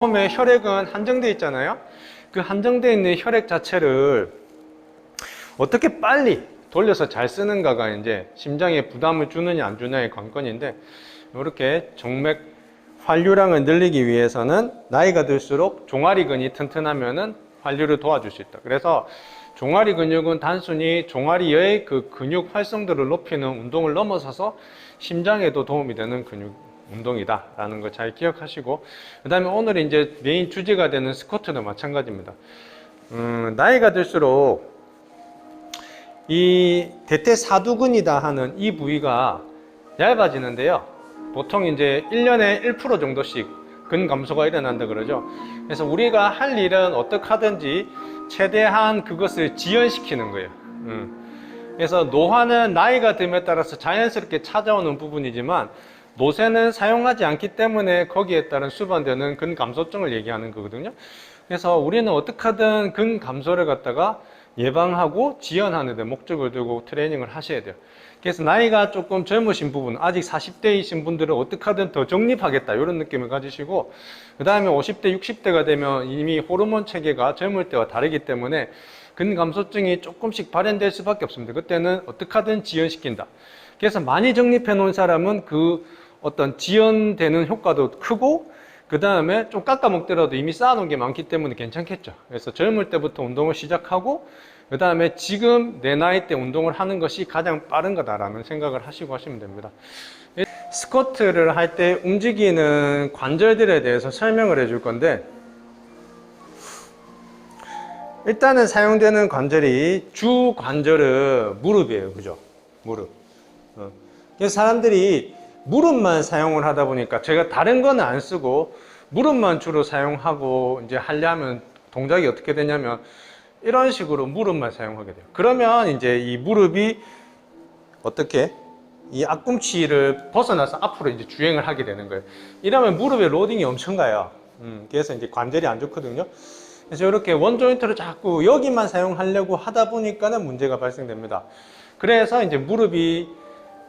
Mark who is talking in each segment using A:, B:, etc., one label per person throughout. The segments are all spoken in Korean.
A: 처음에 혈액은 한정되어 있잖아요. 그 한정되어 있는 혈액 자체를 어떻게 빨리 돌려서 잘 쓰는가가 이제 심장에 부담을 주느냐 안 주느냐의 관건인데, 이렇게 정맥 환류량을 늘리기 위해서는 나이가 들수록 종아리근이 튼튼하면은 환류를 도와줄 수 있다. 그래서 종아리 근육은 단순히 종아리의 그 근육 활성도를 높이는 운동을 넘어서서 심장에도 도움이 되는 근육 운동이다 라는 걸 잘 기억하시고, 그 다음에 오늘 이제 메인 주제가 되는 스쿼트도 마찬가지입니다. 나이가 들수록 이 대퇴사두근이다 하는 이 부위가 얇아지는데요, 보통 이제 1년에 1% 정도씩 근 감소가 일어난다 그러죠. 그래서 우리가 할 일은 어떻게 하든지 최대한 그것을 지연시키는 거예요. 그래서 노화는 나이가 듦에 따라서 자연스럽게 찾아오는 부분이지만, 노쇠는 사용하지 않기 때문에 거기에 따른 수반되는 근 감소증을 얘기하는 거거든요. 그래서 우리는 어떻게 하든 근 감소를 갖다가 예방하고 지연하는 데 목적을 두고 트레이닝을 하셔야 돼요. 그래서 나이가 조금 젊으신 부분, 아직 40대이신 분들은 어떻게 하든 더 정립하겠다 이런 느낌을 가지시고, 그 다음에 50대, 60대가 되면 이미 호르몬 체계가 젊을 때와 다르기 때문에 근 감소증이 조금씩 발현될 수밖에 없습니다. 그때는 어떻게 하든 지연시킨다. 그래서 많이 정립해 놓은 사람은 그 어떤 지연되는 효과도 크고, 그 다음에 좀 깎아먹더라도 이미 쌓아놓은 게 많기 때문에 괜찮겠죠. 그래서 젊을 때부터 운동을 시작하고, 그 다음에 지금 내 나이 때 운동을 하는 것이 가장 빠른 거다라는 생각을 하시고 하시면 됩니다. 스쿼트를 할 때 움직이는 관절들에 대해서 설명을 해줄 건데, 일단은 사용되는 관절이 주 관절은 무릎이에요. 그죠? 무릎. 그래서 사람들이 무릎만 사용을 하다 보니까, 제가 다른 거는 안 쓰고 무릎만 주로 사용하고 이제 하려면 동작이 어떻게 되냐면 이런 식으로 무릎만 사용하게 돼요. 그러면 이제 이 무릎이 어떻게 이 앞꿈치를 벗어나서 앞으로 이제 주행을 하게 되는 거예요. 이러면 무릎에 로딩이 엄청 가요. 그래서 이제 관절이 안 좋거든요. 그래서 이렇게 원조인트를 자꾸 여기만 사용하려고 하다 보니까는 문제가 발생됩니다. 그래서 이제 무릎이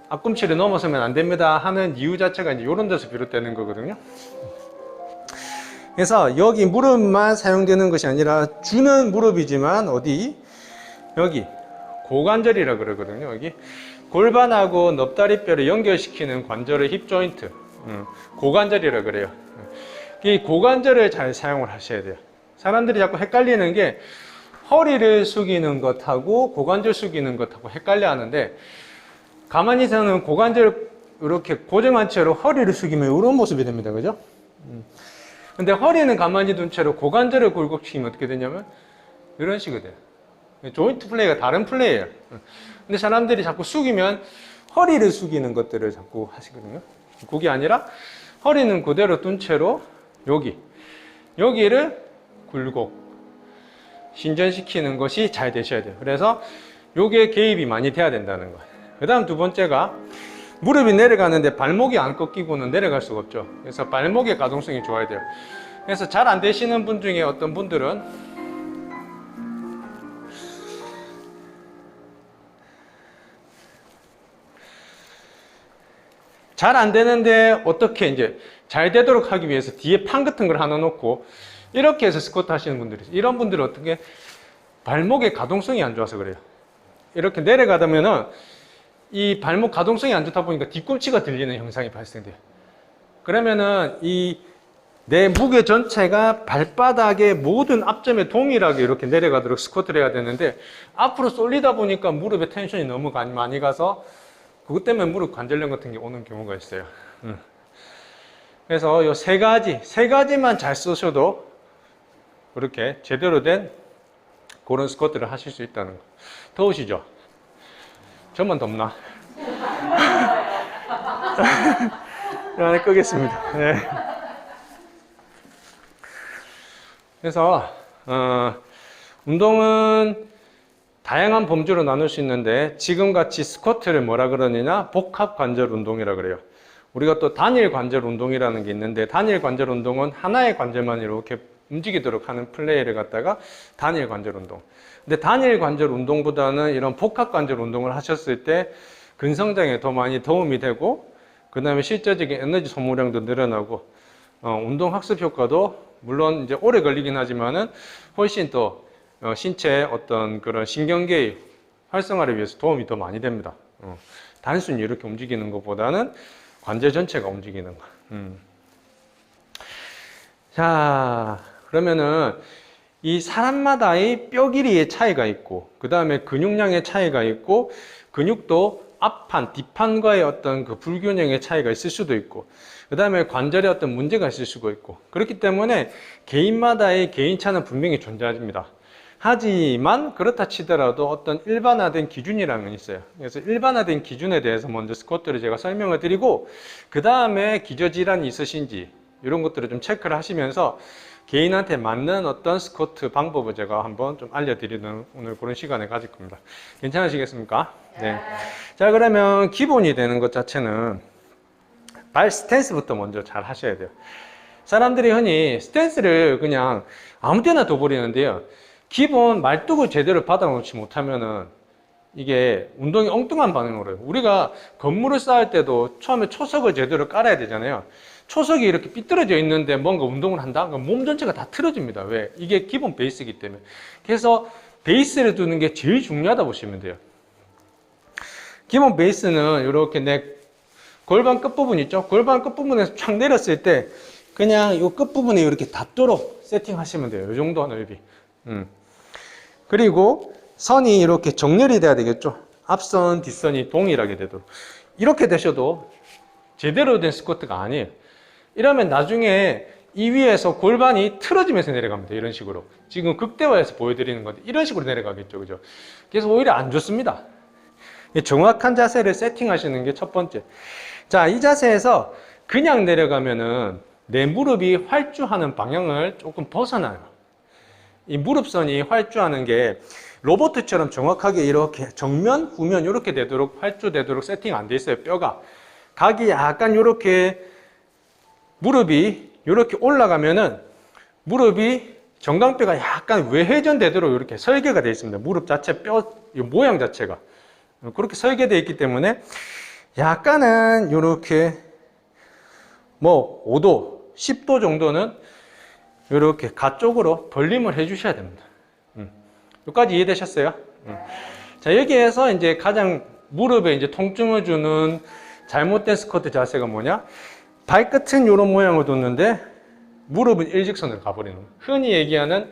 A: 앞꿈치를 넘어서면 안 됩니다 하는 이유 자체가 이제 이런 데서 비롯되는 거거든요. 그래서 여기 무릎만 사용되는 것이 아니라 주는 무릎이지만 어디? 여기 고관절이라 그러거든요. 여기 골반하고 넙다리뼈를 연결시키는 관절의 힙 조인트, 고관절이라 그래요. 이 고관절을 잘 사용을 하셔야 돼요. 사람들이 자꾸 헷갈리는 게 허리를 숙이는 것하고 고관절 숙이는 것하고 헷갈려 하는데, 가만히 있으면 고관절 이렇게 고정한 채로 허리를 숙이면 이런 모습이 됩니다. 그죠? 근데 허리는 가만히 둔 채로 고관절을 굴곡시키면 어떻게 되냐면 이런 식으로 돼요. 조인트 플레이가 다른 플레이예요. 근데 사람들이 자꾸 숙이면 허리를 숙이는 것들을 자꾸 하시거든요. 그게 아니라 허리는 그대로 둔 채로 여기를 굴곡 신전시키는 것이 잘 되셔야 돼요. 그래서 요게 개입이 많이 돼야 된다는 거예요. 그 다음 두 번째가, 무릎이 내려가는데 발목이 안 꺾이고는 내려갈 수가 없죠. 그래서 발목의 가동성이 좋아야 돼요. 그래서 잘 안 되시는 분 중에 어떤 분들은 잘 안 되는데 어떻게 이제 잘 되도록 하기 위해서 뒤에 판 같은 걸 하나 놓고 이렇게 해서 스쿼트 하시는 분들이 있어요. 이런 분들은 어떻게 발목의 가동성이 안 좋아서 그래요. 이렇게 내려가다면은 이 발목 가동성이 안 좋다 보니까 뒤꿈치가 들리는 현상이 발생돼요. 그러면은 이 내 무게 전체가 발바닥의 모든 앞점에 동일하게 이렇게 내려가도록 스쿼트를 해야 되는데, 앞으로 쏠리다 보니까 무릎에 텐션이 너무 많이 가서 그것 때문에 무릎 관절염 같은 게 오는 경우가 있어요. 그래서 이 세 가지만 잘 쓰셔도 그렇게 제대로 된 그런 스쿼트를 하실 수 있다는 거. 더우시죠? 저만 덥나? 안에 끄겠습니다. 네. 그래서 운동은 다양한 범주로 나눌 수 있는데, 지금같이 스쿼트를 뭐라 그러느냐? 복합 관절 운동이라 그래요. 우리가 또 단일 관절 운동이라는 게 있는데, 단일 관절 운동은 하나의 관절만 이렇게 움직이도록 하는 플레이를 갖다가 단일 관절 운동. 근데 단일 관절 운동보다는 이런 복합 관절 운동을 하셨을 때 근성장에 더 많이 도움이 되고, 그 다음에 실제적인 에너지 소모량도 늘어나고, 운동 학습 효과도 물론 이제 오래 걸리긴 하지만은 훨씬 더 신체 어떤 그런 신경계의 활성화를 위해서 도움이 더 많이 됩니다. 단순히 이렇게 움직이는 것보다는 관절 전체가 움직이는 거. 자, 그러면은 이 사람마다의 뼈 길이의 차이가 있고, 그 다음에 근육량의 차이가 있고, 근육도 앞판, 뒷판과의 어떤 그 불균형의 차이가 있을 수도 있고, 그 다음에 관절에 어떤 문제가 있을 수도 있고, 그렇기 때문에 개인마다의 개인차는 분명히 존재합니다. 하지만 그렇다 치더라도 어떤 일반화된 기준이라는 건 있어요. 그래서 일반화된 기준에 대해서 먼저 스쿼트를 제가 설명을 드리고, 그 다음에 기저질환이 있으신지 이런 것들을 좀 체크를 하시면서 개인한테 맞는 어떤 스쿼트 방법을 제가 한번 좀 알려드리는 오늘 그런 시간을 가질 겁니다. 괜찮으시겠습니까? 네. 자, 그러면 기본이 되는 것 자체는 발 스탠스부터 먼저 잘 하셔야 돼요. 사람들이 흔히 스탠스를 그냥 아무 때나 둬버리는데요. 기본 말뚝을 제대로 받아놓지 못하면은 이게 운동이 엉뚱한 반응으로 해요. 우리가 건물을 쌓을 때도 처음에 초석을 제대로 깔아야 되잖아요. 초석이 이렇게 삐뚤어져 있는데 뭔가 운동을 한다? 그럼 몸 전체가 다 틀어집니다. 왜? 이게 기본 베이스이기 때문에. 그래서 베이스를 두는 게 제일 중요하다 보시면 돼요. 기본 베이스는 이렇게 내 골반 끝부분 있죠? 골반 끝부분에서 촥 내렸을 때 그냥 이 끝부분에 이렇게 닿도록 세팅하시면 돼요. 이 정도 넓이. 그리고 선이 이렇게 정렬이 돼야 되겠죠? 앞선, 뒷선이 동일하게 되도록. 이렇게 되셔도 제대로 된 스쿼트가 아니에요. 이러면 나중에 이 위에서 골반이 틀어지면서 내려갑니다. 이런 식으로. 지금 극대화해서 보여드리는 건데 이런 식으로 내려가겠죠. 그죠? 그래서 오히려 안 좋습니다. 정확한 자세를 세팅하시는 게 첫 번째. 자, 이 자세에서 그냥 내려가면은 내 무릎이 활주하는 방향을 조금 벗어나요. 이 무릎선이 활주하는 게 로봇처럼 정확하게 이렇게 정면, 후면 이렇게 되도록 활주되도록 세팅 안 돼 있어요. 뼈가. 각이 약간 이렇게 무릎이 이렇게 올라가면은 무릎이 정강뼈가 약간 외회전되도록 이렇게 설계가 되어 있습니다. 무릎 자체 뼈 모양 자체가 그렇게 설계되어 있기 때문에 약간은 이렇게 뭐 5도, 10도 정도는 이렇게 가쪽으로 벌림을 해 주셔야 됩니다. 여기까지 이해되셨어요? 자, 여기에서 이제 가장 무릎에 이제 통증을 주는 잘못된 스쿼트 자세가 뭐냐? 발끝은 이런 모양을 뒀는데 무릎은 일직선으로 가버리는 거예요. 흔히 얘기하는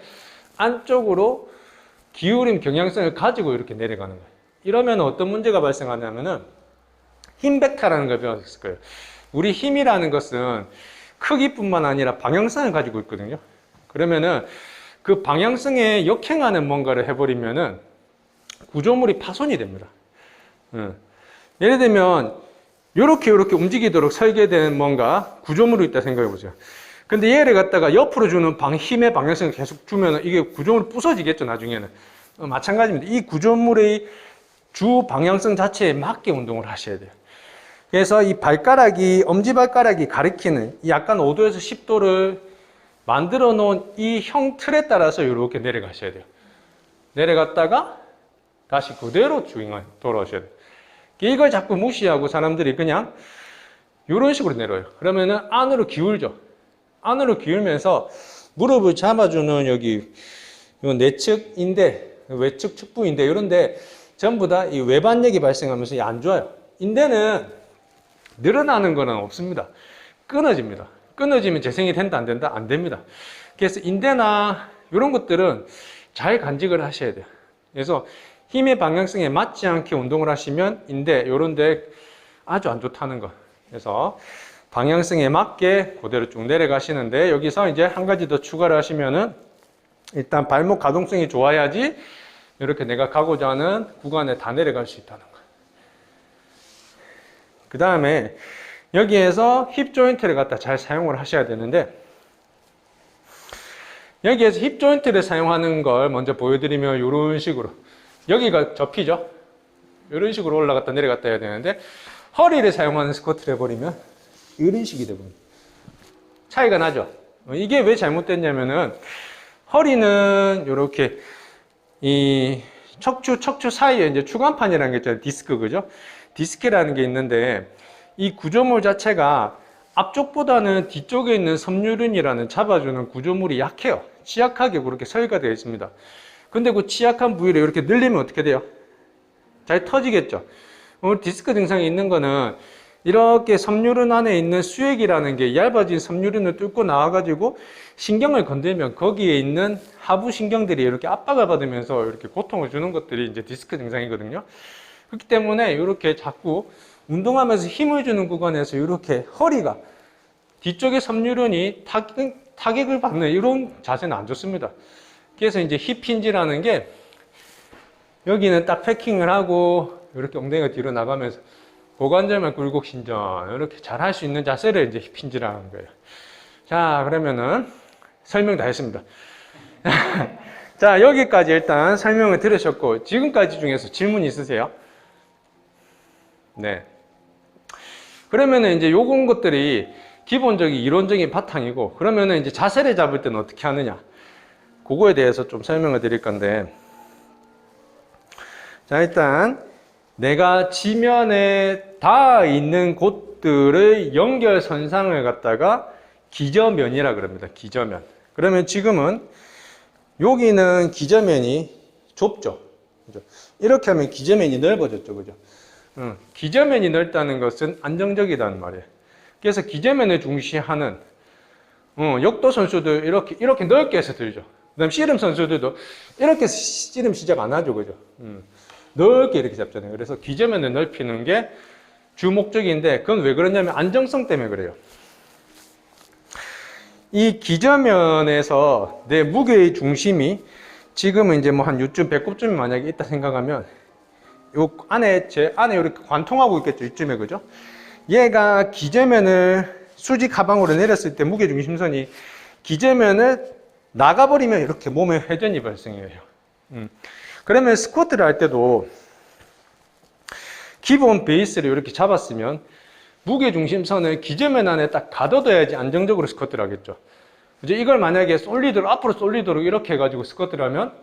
A: 안쪽으로 기울임 경향성을 가지고 이렇게 내려가는 거예요. 이러면 어떤 문제가 발생하냐면은 힘 벡터라는 걸 배웠을 거예요. 우리 힘이라는 것은 크기뿐만 아니라 방향성을 가지고 있거든요. 그러면은 그 방향성에 역행하는 뭔가를 해버리면은 구조물이 파손이 됩니다. 예를 들면 이렇게 움직이도록 설계된 뭔가 구조물이 있다 생각해 보세요. 근데 얘를 갖다가 옆으로 주는 힘의 방향성을 계속 주면 이게 구조물이 부서지겠죠, 나중에는. 마찬가지입니다. 이 구조물의 주 방향성 자체에 맞게 운동을 하셔야 돼요. 그래서 이 발가락이, 엄지발가락이 가리키는 약간 5도에서 10도를 만들어 놓은 이 형 틀에 따라서 이렇게 내려가셔야 돼요. 내려갔다가 다시 그대로 주행을 돌아오셔야 돼요. 이걸 자꾸 무시하고 사람들이 그냥 이런 식으로 내려요. 그러면은 안으로 기울죠. 안으로 기울면서 무릎을 잡아주는 여기 요 내측 인대, 외측 측부 인대 이런데 전부 다 이 외반력이 발생하면서 안 좋아요. 인대는 늘어나는 거는 없습니다. 끊어집니다. 끊어지면 재생이 된다 안 된다? 안 됩니다. 그래서 인대나 이런 것들은 잘 간직을 하셔야 돼요. 그래서 힘의 방향성에 맞지 않게 운동을 하시면 인대 이런 데 아주 안 좋다는 거. 그래서 방향성에 맞게 그대로 쭉 내려가시는데 여기서 이제 한 가지 더 추가를 하시면은 일단 발목 가동성이 좋아야지 이렇게 내가 가고자 하는 구간에 다 내려갈 수 있다는 거. 그 다음에 여기에서 힙 조인트를 갖다 잘 사용을 하셔야 되는데 여기에서 힙 조인트를 사용하는 걸 먼저 보여드리면 이런 식으로 여기가 접히죠. 이런 식으로 올라갔다 내려갔다 해야 되는데 허리를 사용하는 스쿼트를 해버리면 이런 식이 되거든요. 차이가 나죠. 이게 왜 잘못됐냐면은 허리는 이렇게 이 척추 사이에 이제 추간판이라는 게 있잖아요. 디스크, 그죠? 디스크라는 게 있는데 이 구조물 자체가 앞쪽보다는 뒤쪽에 있는 섬유륜이라는 잡아주는 구조물이 약해요. 취약하게 그렇게 설계가 되어 있습니다. 근데 그 취약한 부위를 이렇게 늘리면 어떻게 돼요? 잘 터지겠죠. 디스크 증상이 있는 거는 이렇게 섬유륜 안에 있는 수액이라는 게 얇아진 섬유륜을 뚫고 나와가지고 신경을 건들면 거기에 있는 하부 신경들이 이렇게 압박을 받으면서 이렇게 고통을 주는 것들이 이제 디스크 증상이거든요. 그렇기 때문에 이렇게 자꾸 운동하면서 힘을 주는 구간에서 이렇게 허리가 뒤쪽에 섬유륜이 타격을 받는 이런 자세는 안 좋습니다. 그래서 이제 힙힌지라는 게 여기는 딱 패킹을 하고 이렇게 엉덩이가 뒤로 나가면서 고관절만 굴곡 신전 이렇게 잘 할 수 있는 자세를 이제 힙힌지라는 거예요. 자, 그러면은 설명 다 했습니다. 자, 여기까지 일단 설명을 들으셨고 지금까지 중에서 질문 있으세요? 네. 그러면은 이제 요건 것들이 기본적인 이론적인 바탕이고, 그러면은 이제 자세를 잡을 때는 어떻게 하느냐, 그거에 대해서 좀 설명을 드릴 건데, 자, 일단 내가 지면에 닿아 있는 곳들의 연결선상을 갖다가 기저면이라 그럽니다. 기저면. 그러면 지금은 여기는 기저면이 좁죠. 그죠? 이렇게 하면 기저면이 넓어졌죠. 그죠? 기저면이 넓다는 것은 안정적이라는 말이에요. 그래서 기저면을 중시하는 역도 선수들 이렇게 넓게 해서 들죠. 그다음 씨름 선수들도 이렇게 씨름 시작 안 하죠. 그죠? 넓게 이렇게 잡잖아요. 그래서 기저면을 넓히는 게 주 목적인데, 그건 왜 그러냐면 안정성 때문에 그래요. 이 기저면에서 내 무게의 중심이 지금은 이제 뭐 한 요쯤 배꼽쯤이 만약에 있다 생각하면 요 안에 제 안에 이렇게 관통하고 있겠죠. 이쯤에. 그죠? 얘가 기저면을 수직 하방으로 내렸을 때 무게 중심선이 기저면을 나가버리면 이렇게 몸에 회전이 발생해요. 그러면 스쿼트를 할 때도 기본 베이스를 이렇게 잡았으면 무게 중심선을 기저면 안에 딱 가둬둬야지 안정적으로 스쿼트를 하겠죠. 이제 이걸 만약에 앞으로 쏠리도록 이렇게 해가지고 스쿼트를 하면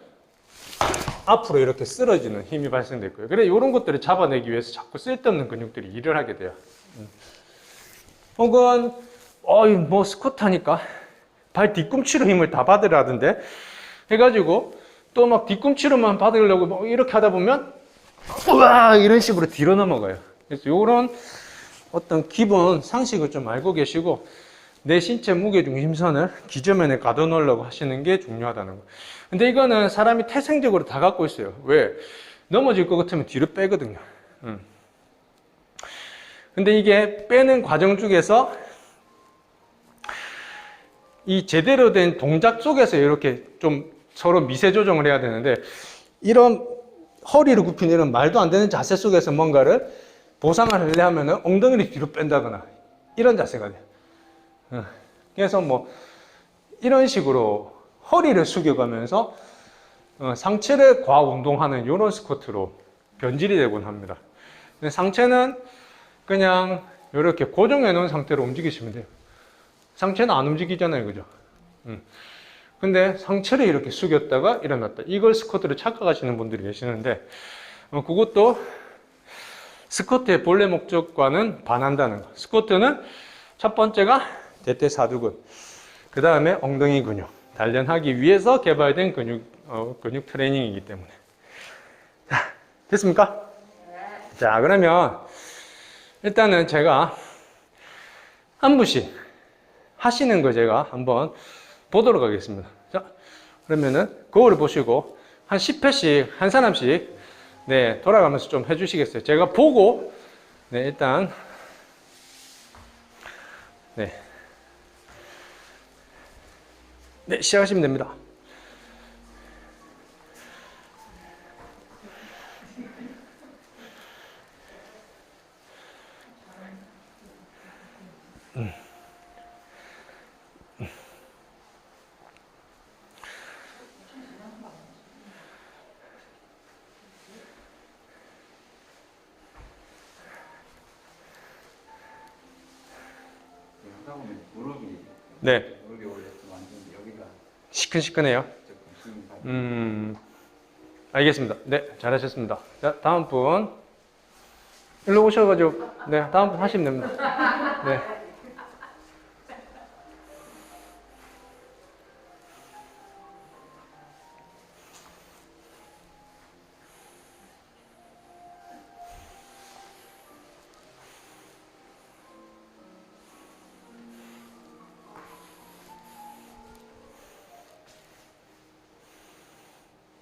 A: 앞으로 이렇게 쓰러지는 힘이 발생될 거예요. 그래, 이런 것들을 잡아내기 위해서 자꾸 쓸데없는 근육들이 일을 하게 돼요. 혹은 뭐 스쿼트 하니까 발 뒤꿈치로 힘을 다 받으라던데 해가지고 또 막 뒤꿈치로만 받으려고 뭐 이렇게 하다 보면 우와 이런 식으로 뒤로 넘어가요. 그래서 이런 어떤 기본 상식을 좀 알고 계시고 내 신체 무게 중심선을 기저면에 가둬놓으려고 하시는 게 중요하다는 거예요. 근데 이거는 사람이 태생적으로 다 갖고 있어요. 왜? 넘어질 것 같으면 뒤로 빼거든요. 근데 이게 빼는 과정 중에서 이 제대로 된 동작 속에서 이렇게 좀 서로 미세 조정을 해야 되는데, 이런 허리를 굽힌 이런 말도 안 되는 자세 속에서 뭔가를 보상을 하려면 엉덩이를 뒤로 뺀다거나 이런 자세가 돼요. 그래서 뭐 이런 식으로 허리를 숙여가면서 상체를 과운동하는 이런 스쿼트로 변질이 되곤 합니다. 상체는 그냥 이렇게 고정해 놓은 상태로 움직이시면 돼요. 상체는 안 움직이잖아요. 그죠? 근데 상체를 이렇게 숙였다가 일어났다. 이걸 스쿼트로 착각하시는 분들이 계시는데, 그것도 스쿼트의 본래 목적과는 반한다는 거. 스쿼트는 첫 번째가 대퇴사두근, 그 다음에 엉덩이 근육, 단련하기 위해서 개발된 근육 트레이닝이기 때문에. 자, 됐습니까? 자, 그러면 일단은 제가 한 분씩 하시는 거 제가 한번 보도록 하겠습니다. 자, 그러면은 거울을 보시고 한 10회씩 한 사람씩 네, 돌아가면서 좀 해주시겠어요? 제가 보고 네, 일단 네, 시작하시면 됩니다. 네. 시큰시큰해요. 알겠습니다. 네, 잘하셨습니다. 자, 다음 분. 일로 오셔가지고, 네, 다음 분 하시면 됩니다. 네.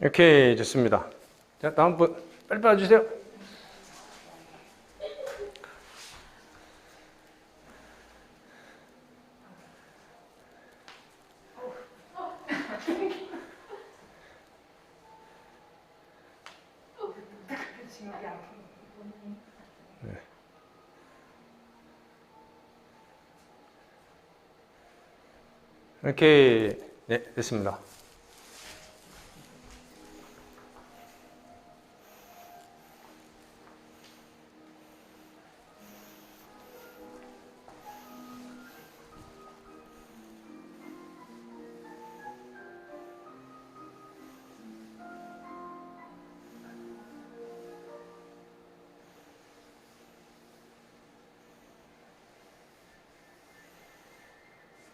A: 오케이, 좋습니다. 자, 다음 분 빨리 봐주세요. 오케이, 네, 됐습니다.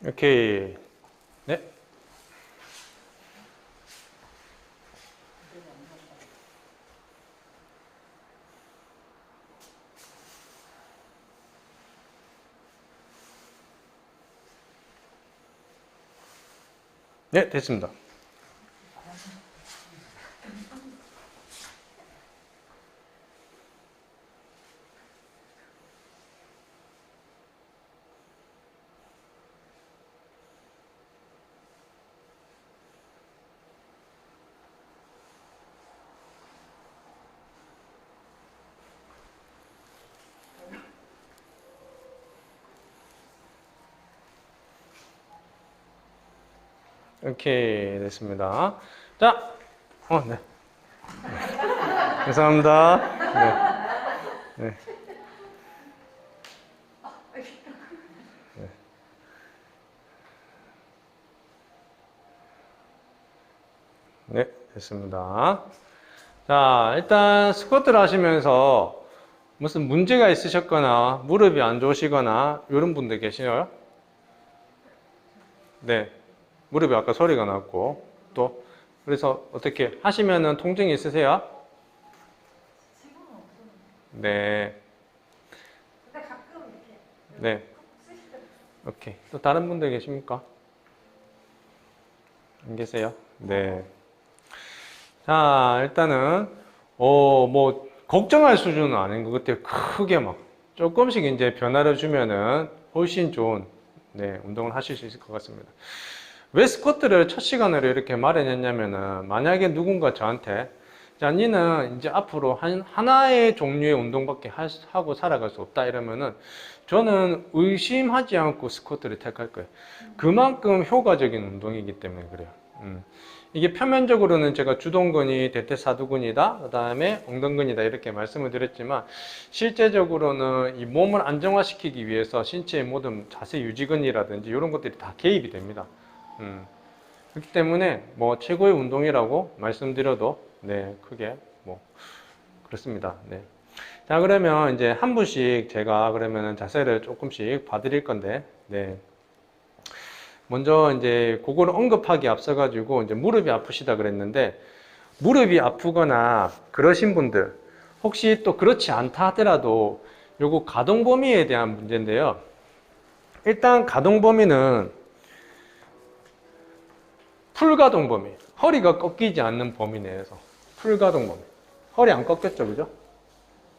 A: 오케이, 네. 네, 됐습니다. 오케이, 됐습니다. 자, 네. 감사합니다. 네. 네. 네, 됐습니다. 자, 일단 스쿼트를 하시면서 무슨 문제가 있으셨거나 무릎이 안 좋으시거나 이런 분들 계시나요? 네, 무릎이 아까 소리가 났고 또 그래서 어떻게 하시면은 통증이 있으세요?
B: 지금은 없었는데.
A: 네,
B: 근데 가끔 이렇게
A: 네,
B: 쓰실 때
A: 오케이. 또 다른 분들 계십니까? 안 계세요? 네. 자, 일단은 뭐 걱정할 수준은 아닌 것 같아요. 크게 막 조금씩 이제 변화를 주면은 훨씬 좋은 운동을 하실 수 있을 것 같습니다. 왜 스쿼트를 첫 시간으로 이렇게 마련했냐면은 만약에 누군가 저한테 자, 니는 이제 앞으로 하나의 종류의 운동밖에 하고 살아갈 수 없다 이러면은 저는 의심하지 않고 스쿼트를 택할 거예요. 그만큼 효과적인 운동이기 때문에 그래요. 이게 표면적으로는 제가 주동근이 대퇴사두근이다, 그 다음에 엉덩근이다 이렇게 말씀을 드렸지만 실제적으로는 이 몸을 안정화시키기 위해서 신체의 모든 자세 유지근이라든지 이런 것들이 다 개입이 됩니다. 그렇기 때문에 뭐 최고의 운동이라고 말씀드려도 크게 뭐 그렇습니다. 네. 자, 그러면 이제 한 분씩 제가 그러면은 자세를 조금씩 봐드릴 건데, 먼저 이제 그거를 언급하기 앞서가지고 이제 무릎이 아프시다 그랬는데, 무릎이 아프거나 그러신 분들, 혹시 또 그렇지 않다 하더라도 요거 가동 범위에 대한 문제인데요. 일단 가동 범위는 풀가동 범위, 허리가 꺾이지 않는 범위 내에서 풀가동 범위. 허리 안 꺾였죠, 그죠?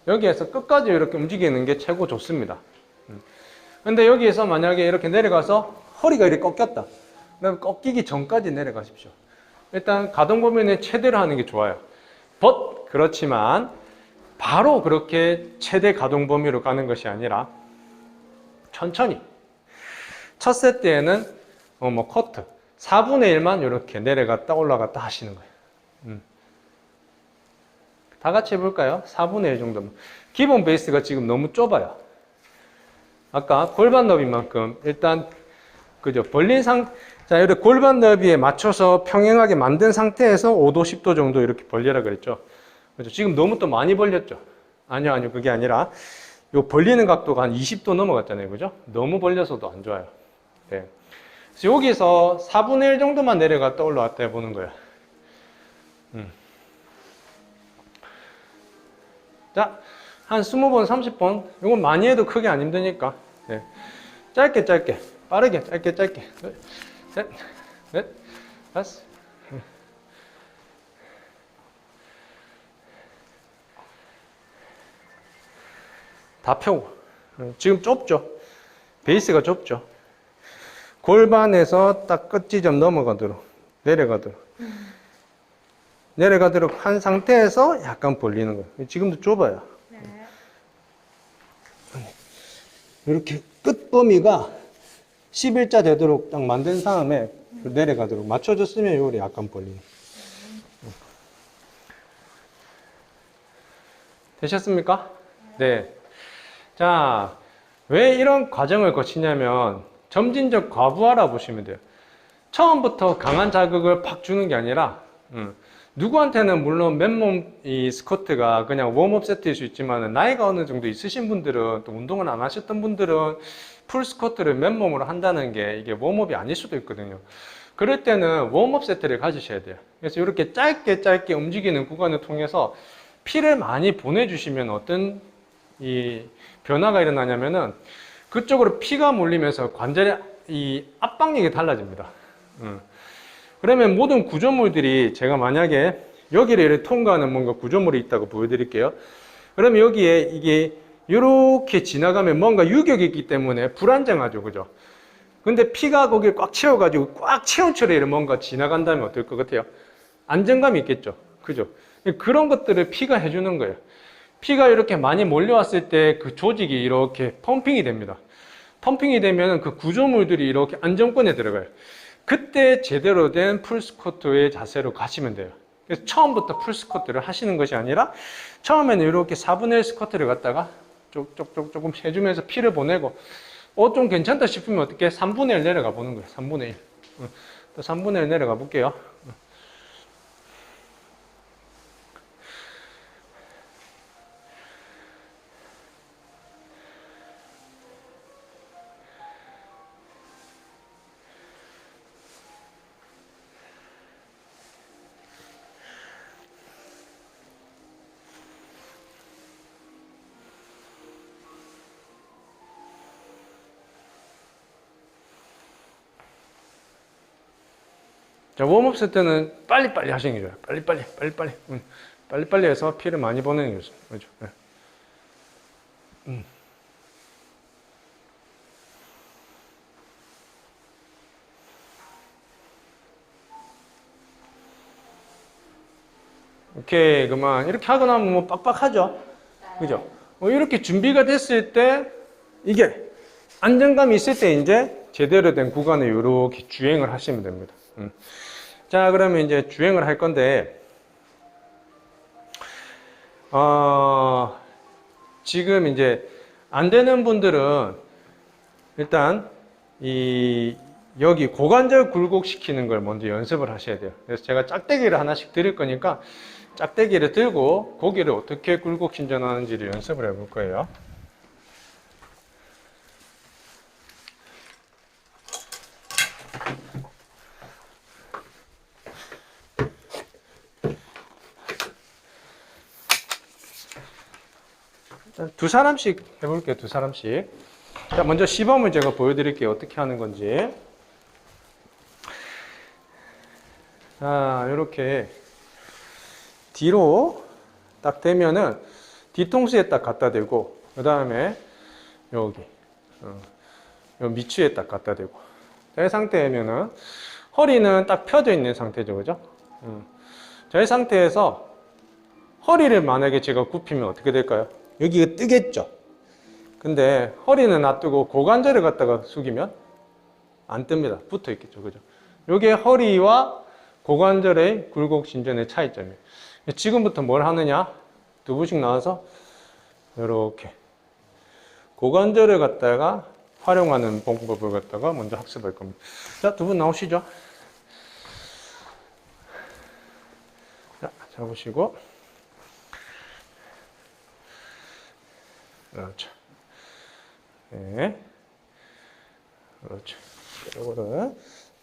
A: 여기에서 끝까지 이렇게 움직이는 게 최고 좋습니다. 근데 여기에서 만약에 이렇게 내려가서 허리가 이렇게 꺾였다. 그럼 꺾이기 전까지 내려가십시오. 일단 가동 범위는 최대로 하는 게 좋아요. 그렇지만 바로 그렇게 최대 가동 범위로 가는 것이 아니라 천천히 첫 세트에는 커트 4분의 1만 이렇게 내려갔다 올라갔다 하시는 거예요. 다 같이 해볼까요? 4분의 1 정도면. 기본 베이스가 지금 너무 좁아요. 아까 골반 너비만큼 일단 그죠? 벌린 자, 이렇게 골반 너비에 맞춰서 평행하게 만든 상태에서 5도, 10도 정도 이렇게 벌리라 그랬죠. 그죠? 지금 너무 또 많이 벌렸죠? 아니요. 그게 아니라 요 벌리는 각도가 한 20도 넘어갔잖아요. 그죠? 너무 벌려서도 안 좋아요. 네. 그래서 여기서 4분의 1 정도만 내려갔다 올라왔다 해보는 거예요. 자, 한 20번, 30번. 이건 많이 해도 크게 안 힘드니까. 네. 짧게, 빠르게, 짧게. 둘, 셋, 넷, 다섯. 다 펴고. 지금 좁죠? 베이스가 좁죠? 골반에서 딱 끝지점 넘어가도록, 내려가도록. 내려가도록 한 상태에서 약간 벌리는 거예요. 지금도 좁아요.
B: 네.
A: 이렇게 끝 범위가 11자 되도록 딱 만든 다음에 내려가도록 맞춰줬으면 요리 약간 벌리는. 되셨습니까? 네. 자, 왜 이런 과정을 거치냐면 점진적 과부하라 보시면 돼요. 처음부터 강한 자극을 팍 주는 게 아니라 누구한테는 물론 맨몸 이 스쿼트가 그냥 웜업 세트일 수 있지만 나이가 어느 정도 있으신 분들은 또 운동을 안 하셨던 분들은 풀 스쿼트를 맨몸으로 한다는 게 이게 웜업이 아닐 수도 있거든요. 그럴 때는 웜업 세트를 가지셔야 돼요. 그래서 이렇게 짧게 움직이는 구간을 통해서 피를 많이 보내주시면 어떤 이 변화가 일어나냐면은 그쪽으로 피가 몰리면서 관절의 이 압박력이 달라집니다. 그러면 모든 구조물들이 제가 만약에 여기를 이렇게 통과하는 뭔가 구조물이 있다고 보여드릴게요. 그러면 여기에 이게 이렇게 지나가면 뭔가 유격이 있기 때문에 불안정하죠. 그죠? 근데 피가 거기를 꽉 채워가지고 꽉 채운 처리에 뭔가 지나간다면 어떨 것 같아요? 안정감이 있겠죠. 그죠? 그런 것들을 피가 해주는 거예요. 피가 이렇게 많이 몰려왔을 때 그 조직이 이렇게 펌핑이 됩니다. 펌핑이 되면 그 구조물들이 이렇게 안정권에 들어가요. 그때 제대로 된 풀스쿼트의 자세로 가시면 돼요. 그래서 처음부터 풀스쿼트를 하시는 것이 아니라 처음에는 이렇게 4분의 1 스쿼트를 갖다가 조금 해주면서 피를 보내고 좀 괜찮다 싶으면 어떻게 3분의 1 내려가 보는 거예요. 3분의 1. 또 3분의 1 내려가 볼게요. 자, 웜업 세트는 빨리빨리 하시는 게 좋아요. 빨리빨리 해서 피를 많이 보내는 게 좋습니다. 그렇죠? 네. 오케이, 그만. 이렇게 하고 나면 뭐 빡빡하죠? 그죠? 이렇게 준비가 됐을 때, 이게 안정감이 있을 때 이제 제대로 된 구간에 이렇게 주행을 하시면 됩니다. 자, 그러면 이제 주행을 할 건데, 지금 이제 안 되는 분들은 일단 여기 고관절 굴곡시키는 걸 먼저 연습을 하셔야 돼요. 그래서 제가 짝대기를 하나씩 드릴 거니까 짝대기를 들고 고기를 어떻게 굴곡 신전하는지를 연습을 해볼 거예요. 두 사람씩 해볼게요. 두 사람씩. 자, 먼저 시범을 제가 보여드릴게요. 어떻게 하는 건지. 자, 이렇게 뒤로 딱 대면은 뒤통수에 딱 갖다 대고, 그 다음에 여기 요 미추에 딱 갖다 대고. 자, 이 상태면은 허리는 딱 펴져 있는 상태죠, 그죠? 자, 이 상태에서 허리를 만약에 제가 굽히면 어떻게 될까요? 여기가 뜨겠죠. 근데 허리는 놔두고 고관절을 갖다가 숙이면 안 뜹니다. 붙어 있겠죠. 그죠? 이게 허리와 고관절의 굴곡 신전의 차이점이에요. 지금부터 뭘 하느냐? 두 분씩 나와서 이렇게 고관절을 갖다가 활용하는 방법을 갖다가 먼저 학습할 겁니다. 자, 두 분 나오시죠. 자, 잡으시고. 그렇죠. 네. 그렇죠. 이거를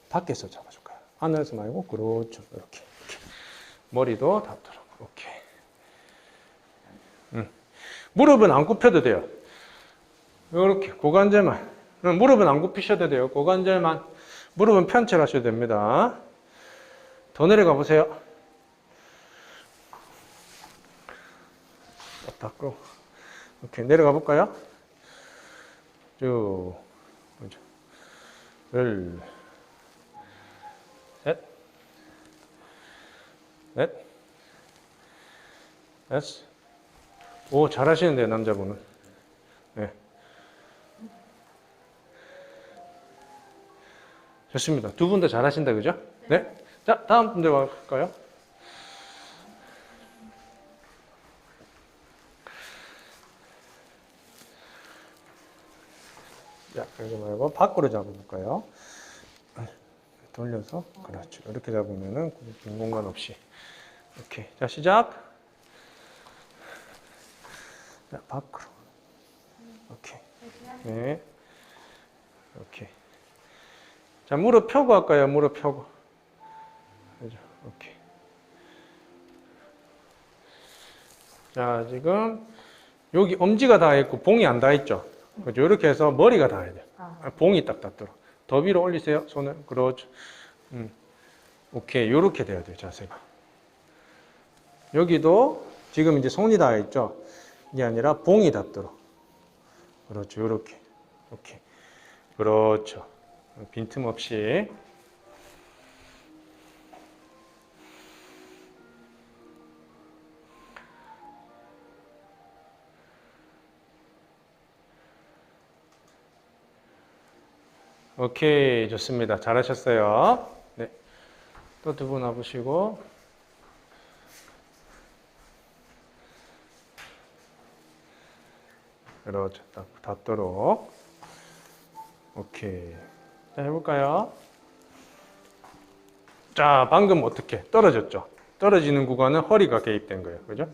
A: 밖에서 잡아줄까요? 안에서 말고, 그렇죠. 이렇게. 머리도 닿도록. 오케이. 무릎은 안 굽혀도 돼요. 이렇게 고관절만. 무릎은 안 굽히셔도 돼요. 고관절만. 무릎은 편체를 하셔도 됩니다. 더 내려가 보세요. 딱 닦고. 오케이. 내려가 볼까요? 쭉. 보죠. 둘, 셋, 넷, 다섯. 오, 잘하시는데요, 남자분은. 네. 좋습니다. 두 분 다 잘하신다, 그죠? 네. 자, 다음 분들 갈까요? 자, 여기 말고 밖으로 잡아볼까요? 돌려서. 그렇죠. 이렇게 잡으면은 빈 공간 없이. 오케이. 자, 시작. 자, 밖으로. 오케이. 네. 오케이. 자, 무릎 펴고 할까요? 무릎 펴고. 그죠? 오케이. 자, 지금 여기 엄지가 닿아 있고 봉이 안 닿아 있죠? 그죠? 이렇게 해서 머리가 닿아야 돼요. 봉이 딱 닿도록. 더 위로 올리세요. 손을. 그렇죠. 오케이. 요렇게 돼야 돼요. 자세가. 여기도 지금 이제 손이 닿아 있죠? 이게 아니라 봉이 닿도록. 그렇죠. 요렇게. 오케이. 그렇죠. 빈틈 없이. 오케이. 좋습니다. 잘하셨어요. 네. 또 두 분 와보시고. 그렇죠. 딱 닿도록. 오케이. 자, 해볼까요? 자, 방금 어떻게? 떨어졌죠? 떨어지는 구간은 허리가 개입된 거예요. 그죠?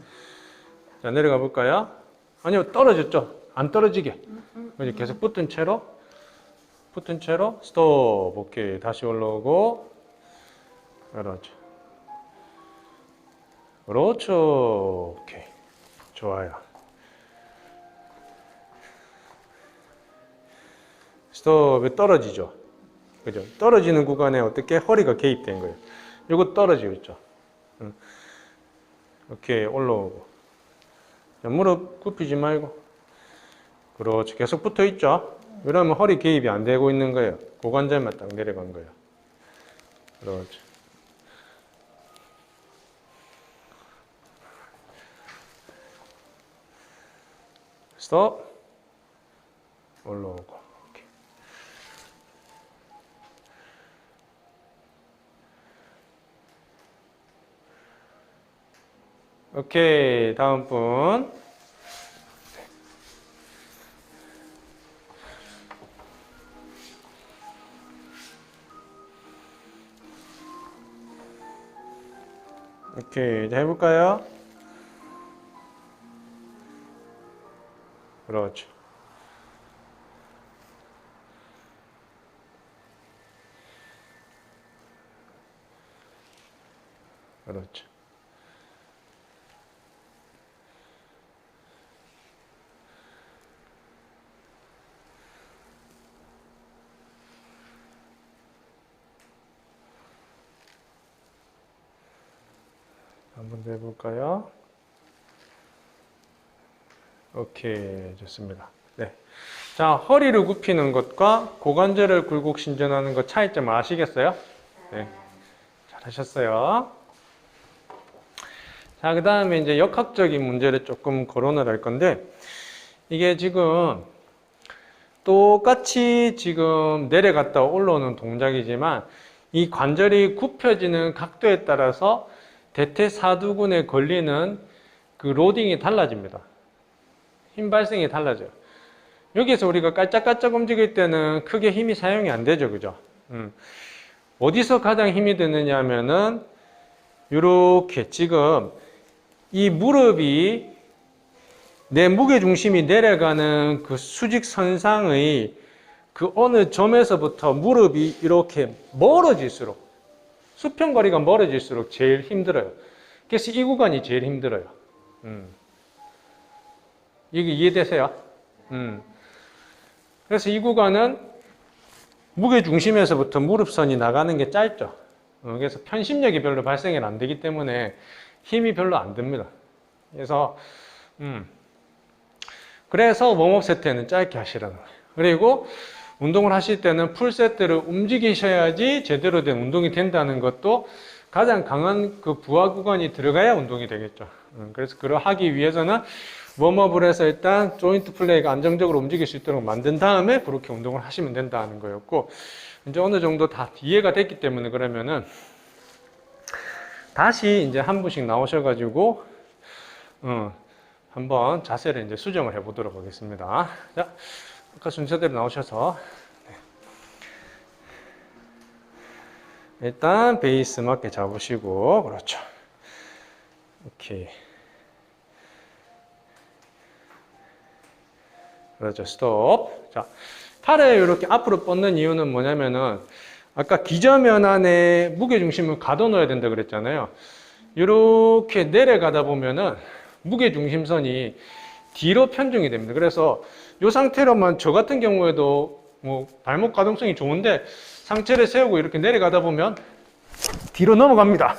A: 자, 내려가 볼까요? 아니요, 떨어졌죠? 안 떨어지게. 그죠? 계속 붙은 채로 스톱. 오케이. 다시 올라오고. 그렇죠. 그렇죠. 오케이. 좋아요. 스톱에 떨어지죠. 그죠? 떨어지는 구간에 어떻게 허리가 개입된 거예요. 이거 떨어지고 있죠. 오케이. 올라오고. 자, 무릎 굽히지 말고. 그렇죠. 계속 붙어 있죠. 이러면 허리 개입이 안 되고 있는 거예요. 고관절만 딱 내려간 거예요. 그렇죠. 스톱. 올라오고. 오케이, 다음 분. 오케이, 이제 해볼까요? 그렇죠. 그렇죠. 한번 더 해볼까요? 오케이, 좋습니다. 네. 자, 허리를 굽히는 것과 고관절을 굴곡 신전하는 것 차이점 아시겠어요? 네. 잘하셨어요. 자, 그 다음에 이제 역학적인 문제를 조금 거론을 할 건데, 이게 지금 똑같이 지금 내려갔다 올라오는 동작이지만, 이 관절이 굽혀지는 각도에 따라서 대퇴사두근에 걸리는 그 로딩이 달라집니다. 힘 발생이 달라져요. 여기서 우리가 깔짝깔짝 움직일 때는 크게 힘이 사용이 안 되죠. 그죠? 어디서 가장 힘이 드느냐 하면은 이렇게 지금 이 무릎이 내 무게중심이 내려가는 그 수직선상의 그 어느 점에서부터 무릎이 이렇게 멀어질수록 수평거리가 멀어질수록 제일 힘들어요. 그래서 이 구간이 제일 힘들어요. 이게 이해되세요? 그래서 이 구간은 무게중심에서부터 무릎선이 나가는 게 짧죠. 그래서 편심력이 별로 발생이 안 되기 때문에 힘이 별로 안 듭니다. 그래서 그래서 웜업 세트에는 짧게 하시라는 거예요. 그리고 운동을 하실 때는 풀 세트를 움직이셔야지 제대로 된 운동이 된다는 것도 가장 강한 그 부하 구간이 들어가야 운동이 되겠죠. 그래서 그걸 하기 위해서는 웜업을 해서 일단 조인트 플레이가 안정적으로 움직일 수 있도록 만든 다음에 그렇게 운동을 하시면 된다는 거였고, 이제 어느 정도 다 이해가 됐기 때문에 그러면은 다시 이제 한 분씩 나오셔가지고 한번 자세를 이제 수정을 해보도록 하겠습니다. 자, 아까 순서대로 나오셔서 일단 베이스 맞게 잡으시고, 그렇죠. 오케이. 그렇죠. 스톱. 자, 팔을 이렇게 앞으로 뻗는 이유는 뭐냐면은 아까 기저면 안에 무게중심을 가둬놓아야 된다 그랬잖아요. 이렇게 내려가다 보면은 무게중심선이 뒤로 편중이 됩니다. 그래서 이 상태로만 저 같은 경우에도 뭐 발목 가동성이 좋은데 상체를 세우고 이렇게 내려가다 보면 뒤로 넘어갑니다.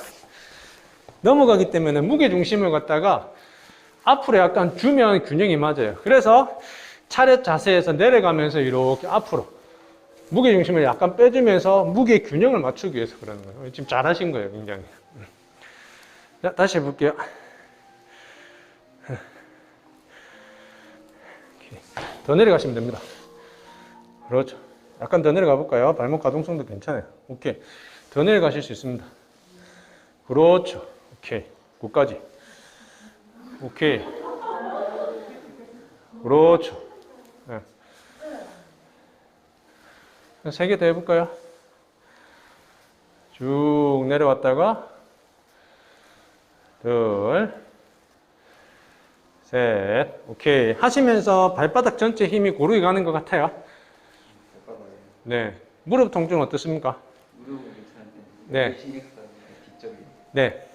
A: 넘어가기 때문에 무게중심을 갖다가 앞으로 약간 주면 균형이 맞아요. 그래서 차렷 자세에서 내려가면서 이렇게 앞으로 무게중심을 약간 빼주면서 무게 균형을 맞추기 위해서 그러는 거예요. 지금 잘하신 거예요, 굉장히. 자, 다시 해볼게요. 더 내려가시면 됩니다. 그렇죠. 약간 더 내려가 볼까요? 발목 가동성도 괜찮아요. 오케이. 더 내려가실 수 있습니다. 그렇죠. 오케이. 끝까지. 오케이. 그렇죠. 네. 3개 더 해볼까요? 쭉 내려왔다가 둘, 셋. 오케이. 하시면서 발바닥 전체 힘이 고르게 가는 것 같아요. 네. 무릎 통증 어떻습니까?
C: 무릎은 괜찮은데
A: 네.
C: 여기 힘이 가서 뒤쪽이
A: 네.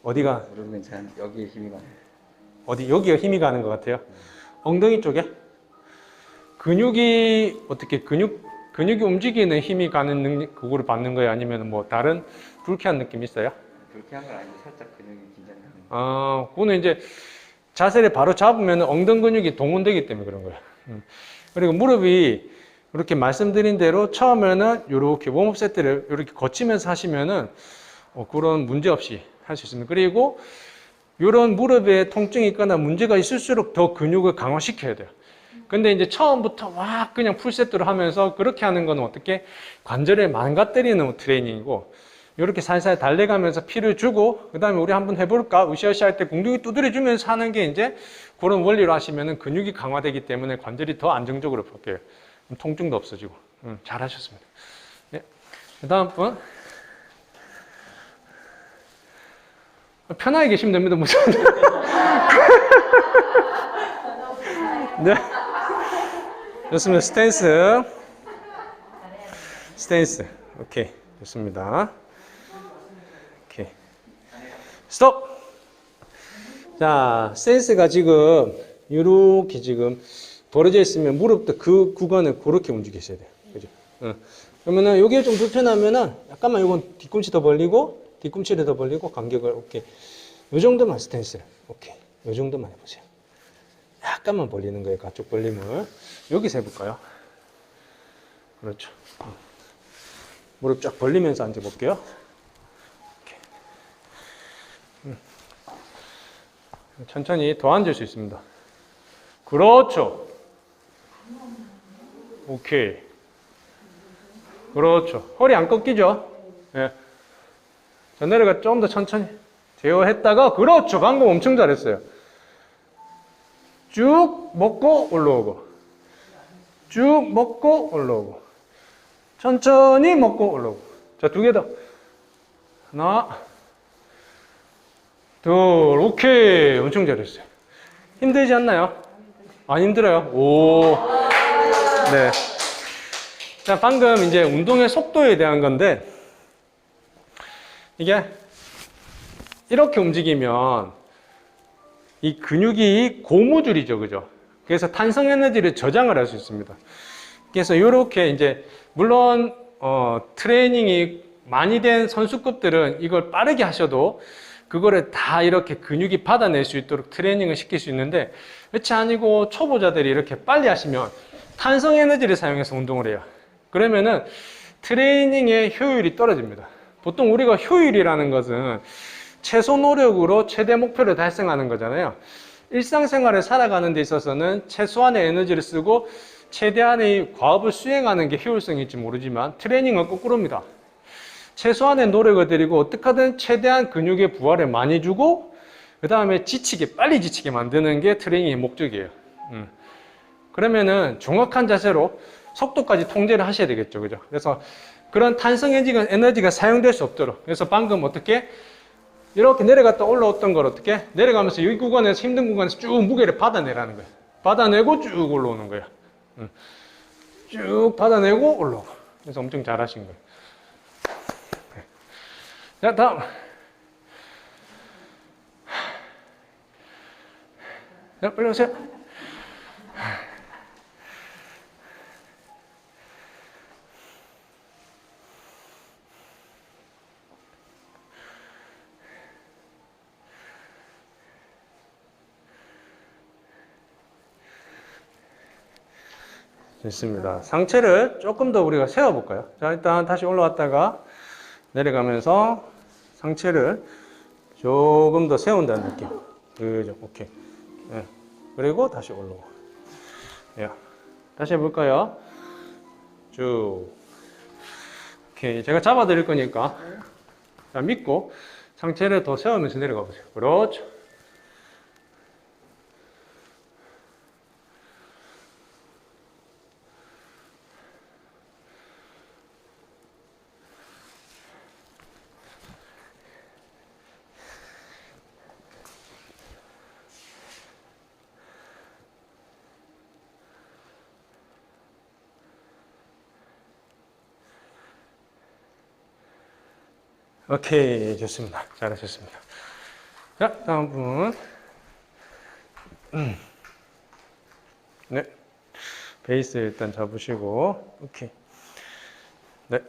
A: 어디가?
C: 무릎은 괜찮은데 여기에 힘이 가네.
A: 어디? 여기가 힘이 가는 것 같아요. 엉덩이 쪽에? 근육이 어떻게 근육이 움직이는 힘이 가는 능력 그거를 받는 거예요? 아니면 뭐 다른 불쾌한 느낌 있어요?
C: 그렇게 한 건 아닌데 살짝 근육이 긴장되는.
A: 그거는 이제 자세를 바로 잡으면 엉덩 근육이 동원되기 때문에 그런 거예요. 그리고 무릎이 이렇게 말씀드린 대로 처음에는 이렇게 웜업 세트를 이렇게 거치면서 하시면은 그런 문제 없이 할 수 있습니다. 그리고 이런 무릎에 통증이 있거나 문제가 있을수록 더 근육을 강화시켜야 돼요. 근데 이제 처음부터 와 그냥 풀세트로 하면서 그렇게 하는 거는 어떻게 관절에 망가뜨리는 트레이닝이고, 이렇게 살살 달래가면서 피를 주고 그 다음에 우리 한번 해볼까? 으쌰으쌰 할 때 공중이 두드려주면서 하는 게 이제 그런 원리로 하시면은 근육이 강화되기 때문에 관절이 더 안정적으로 바뀌어요. 통증도 없어지고. 잘하셨습니다. 네. 그 다음 분. 편하게 계시면 됩니다. 무슨. 네. 좋습니다. 스탠스. 스탠스. 오케이. 좋습니다. 오케이. 스톱! 자, 스탠스가 지금, 이렇게 지금 벌어져 있으면 무릎도 그 구간을 그렇게 움직이셔야 돼요. 그죠? 그러면은 여기가 좀 불편하면은 약간만 이건 뒤꿈치 더 벌리고, 뒤꿈치를 더 벌리고, 간격을, 오케이. 요 정도만 스탠스를. 오케이. 요 정도만 해보세요. 약간만 벌리는 거예요. 가쪽 벌림을. 여기서 해볼까요? 그렇죠. 무릎 쫙 벌리면서 앉아볼게요. 천천히 더 앉을 수 있습니다. 그렇죠. 오케이. 그렇죠. 허리 안 꺾이죠? 예. 저 내려가 좀 더 천천히 제어했다가, 그렇죠. 방금 엄청 잘했어요. 쭉 먹고 올라오고, 쭉 먹고 올라오고, 천천히 먹고 올라오고. 자, 2개 더. 하나, 둘, 오케이. 엄청 잘했어요. 힘들지 않나요? 안 힘들어요? 오. 네. 자, 방금 이제 운동의 속도에 대한 건데, 이게 이렇게 움직이면 이 근육이 고무줄이죠. 그죠? 그래서 탄성 에너지를 저장을 할 수 있습니다. 그래서 이렇게 이제, 물론, 트레이닝이 많이 된 선수급들은 이걸 빠르게 하셔도 그거를 다 이렇게 근육이 받아낼 수 있도록 트레이닝을 시킬 수 있는데, 그렇지 아니고 초보자들이 이렇게 빨리 하시면 탄성 에너지를 사용해서 운동을 해요. 그러면은 트레이닝의 효율이 떨어집니다. 보통 우리가 효율이라는 것은 최소 노력으로 최대 목표를 달성하는 거잖아요. 일상생활을 살아가는 데 있어서는 최소한의 에너지를 쓰고 최대한의 과업을 수행하는 게 효율성일지 모르지만 트레이닝은 거꾸로입니다. 최소한의 노력을 들이고 어떻게 하든 최대한 근육의 부하를 많이 주고 그 다음에 빨리 지치게 만드는 게 트레이닝의 목적이에요. 그러면은 정확한 자세로 속도까지 통제를 하셔야 되겠죠. 그죠? 그래서 그런 탄성 에너지가 사용될 수 없도록. 그래서 방금 어떻게 이렇게 내려갔다 올라왔던 걸 어떻게 내려가면서 이 구간에서 힘든 구간에서 쭉 무게를 받아내라는 거예요. 받아내고 쭉 올라오는 거예요. 쭉 받아내고 올라오고. 그래서 엄청 잘하신 거예요. 자, 다음. 자, 빨리 오세요. 좋습니다. 상체를 조금 더 우리가 세워볼까요? 자, 일단 다시 올라왔다가 내려가면서 상체를 조금 더 세운다는 느낌. 그죠? 오케이. 예. 그리고 다시 올라오고. 예. 다시 해볼까요? 쭉. 오케이. 제가 잡아드릴 거니까. 자, 믿고 상체를 더 세우면서 내려가 보세요. 그렇죠. 오케이, 좋습니다. 잘하셨습니다. 자, 다음 분. 네. 베이스 일단 잡으시고, 오케이. 네.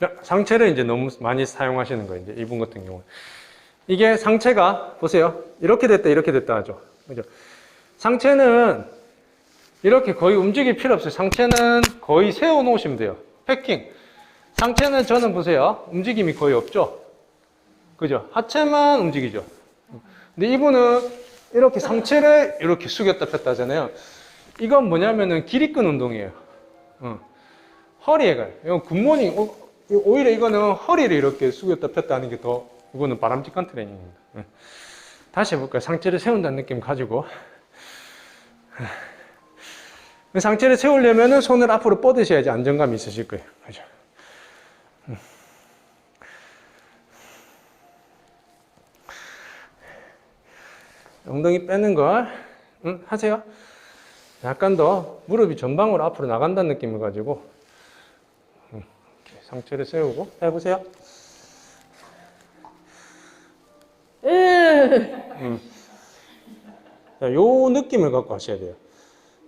A: 자, 상체를 이제 너무 많이 사용하시는 거예요. 이제 이분 같은 경우는. 이게 상체가, 보세요. 이렇게 됐다 하죠. 그죠? 상체는 이렇게 거의 움직일 필요 없어요. 상체는 거의 세워 놓으시면 돼요. 패킹. 상체는 저는 보세요. 움직임이 거의 없죠? 그죠? 하체만 움직이죠? 근데 이분은 이렇게 상체를 이렇게 숙였다 폈다 하잖아요. 이건 뭐냐면은 기립근 운동이에요. 허리에 가요. 이건 굿모닝. 오히려 이거는 허리를 이렇게 숙였다 폈다 하는 게 더, 이거는 바람직한 트레이닝입니다. 다시 해볼까요? 상체를 세운다는 느낌 가지고. 상체를 세우려면은 손을 앞으로 뻗으셔야지 안정감이 있으실 거예요. 그죠? 엉덩이 빼는 걸 하세요. 약간 더 무릎이 전방으로 앞으로 나간다는 느낌을 가지고 이렇게 상체를 세우고 해보세요. 자, 요 느낌을 갖고 하셔야 돼요.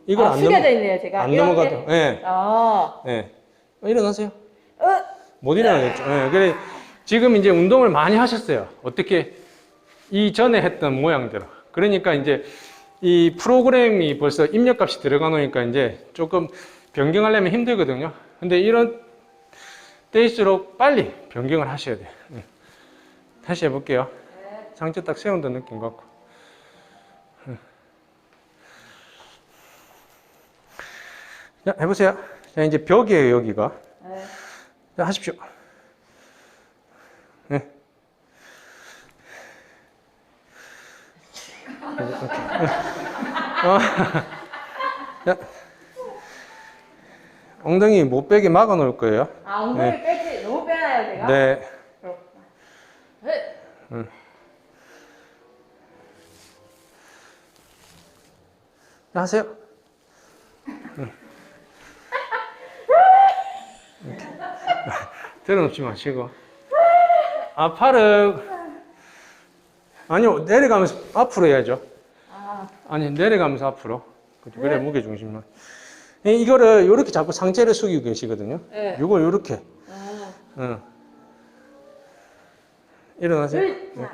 A: 이걸 안
B: 숙여져 있네요, 제가.
A: 안
B: 이렇게?
A: 넘어가도. 네. 네. 일어나세요. 못 일어나겠죠. 네. 그래 지금 이제 운동을 많이 하셨어요. 어떻게 이전에 했던 모양대로. 그러니까 이제 이 프로그램이 벌써 입력값이 들어가 놓으니까 이제 조금 변경하려면 힘들거든요. 근데 이런 때일수록 빨리 변경을 하셔야 돼요. 다시 해볼게요. 상체 딱 세운다는 느낌 갖고. 자, 해보세요. 자, 이제 벽이에요, 여기가. 자, 하십시오. 네. 자, 엉덩이 못 빼게 막아 놓을 거예요.
B: 아, 엉덩이 빼지. 너무 빼나요, 제가?
A: 네. 자, 하세요. 들어놓지 마시고. 팔을 아니요, 내려가면서 앞으로 해야죠. 아니, 내려가면서 앞으로. 그래, 무게 중심만. 이거를 이렇게 자꾸 상체를 숙이고 계시거든요.
B: 네.
A: 이걸 이렇게. 일어나세요. 네.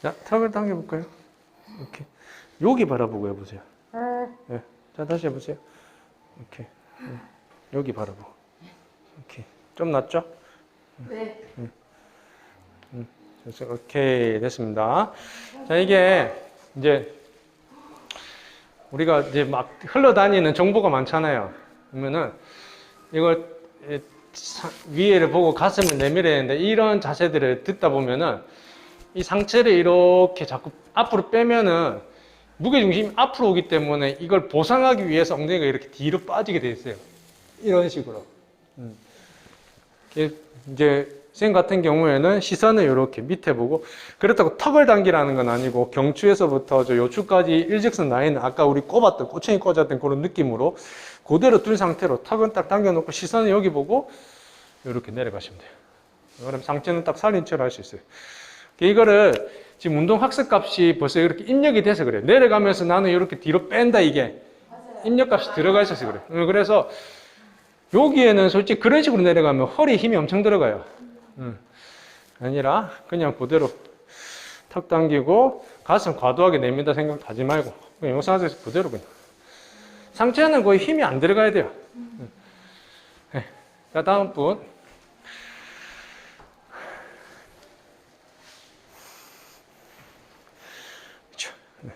A: 자, 턱을 당겨볼까요? 이렇게. 여기 바라보고 해보세요. 네. 자, 다시 해보세요. 이렇게. 여기 바라보고. 이렇게. 좀 낫죠?
B: 네.
A: 그래서 오케이 됐습니다. 자 이게 이제 우리가 이제 막 흘러다니는 정보가 많잖아요. 그러면은 이걸 위에를 보고 가슴을 내밀어야 되는데 이런 자세들을 듣다 보면은 이 상체를 이렇게 자꾸 앞으로 빼면은 무게중심이 앞으로 오기 때문에 이걸 보상하기 위해서 엉덩이가 이렇게 뒤로 빠지게 돼 있어요. 이런 식으로. 이제 선생님 같은 경우에는 시선을 이렇게 밑에 보고, 그렇다고 턱을 당기라는 건 아니고 경추에서부터 저 요추까지 일직선 라인은 아까 우리 꼽았던 꼬챙이 꽂았던 그런 느낌으로 그대로 둔 상태로 턱은 딱 당겨놓고 시선을 여기 보고 이렇게 내려가시면 돼요. 그럼 상체는 딱 살린 채로 할 수 있어요. 이거를 지금 운동 학습 값이 벌써 이렇게 입력이 돼서 그래요. 내려가면서 나는 이렇게 뒤로 뺀다, 이게 입력 값이 들어가 있어서 그래요. 그래서 여기에는 솔직히 그런 식으로 내려가면 허리에 힘이 엄청 들어가요. 아니라 그냥 그대로 턱 당기고 가슴 과도하게 내민다 생각하지 말고 그냥 이 상태에서 그대로 그냥. 상체는 거의 힘이 안 들어가야 돼요. 네. 자, 다음 분. 네.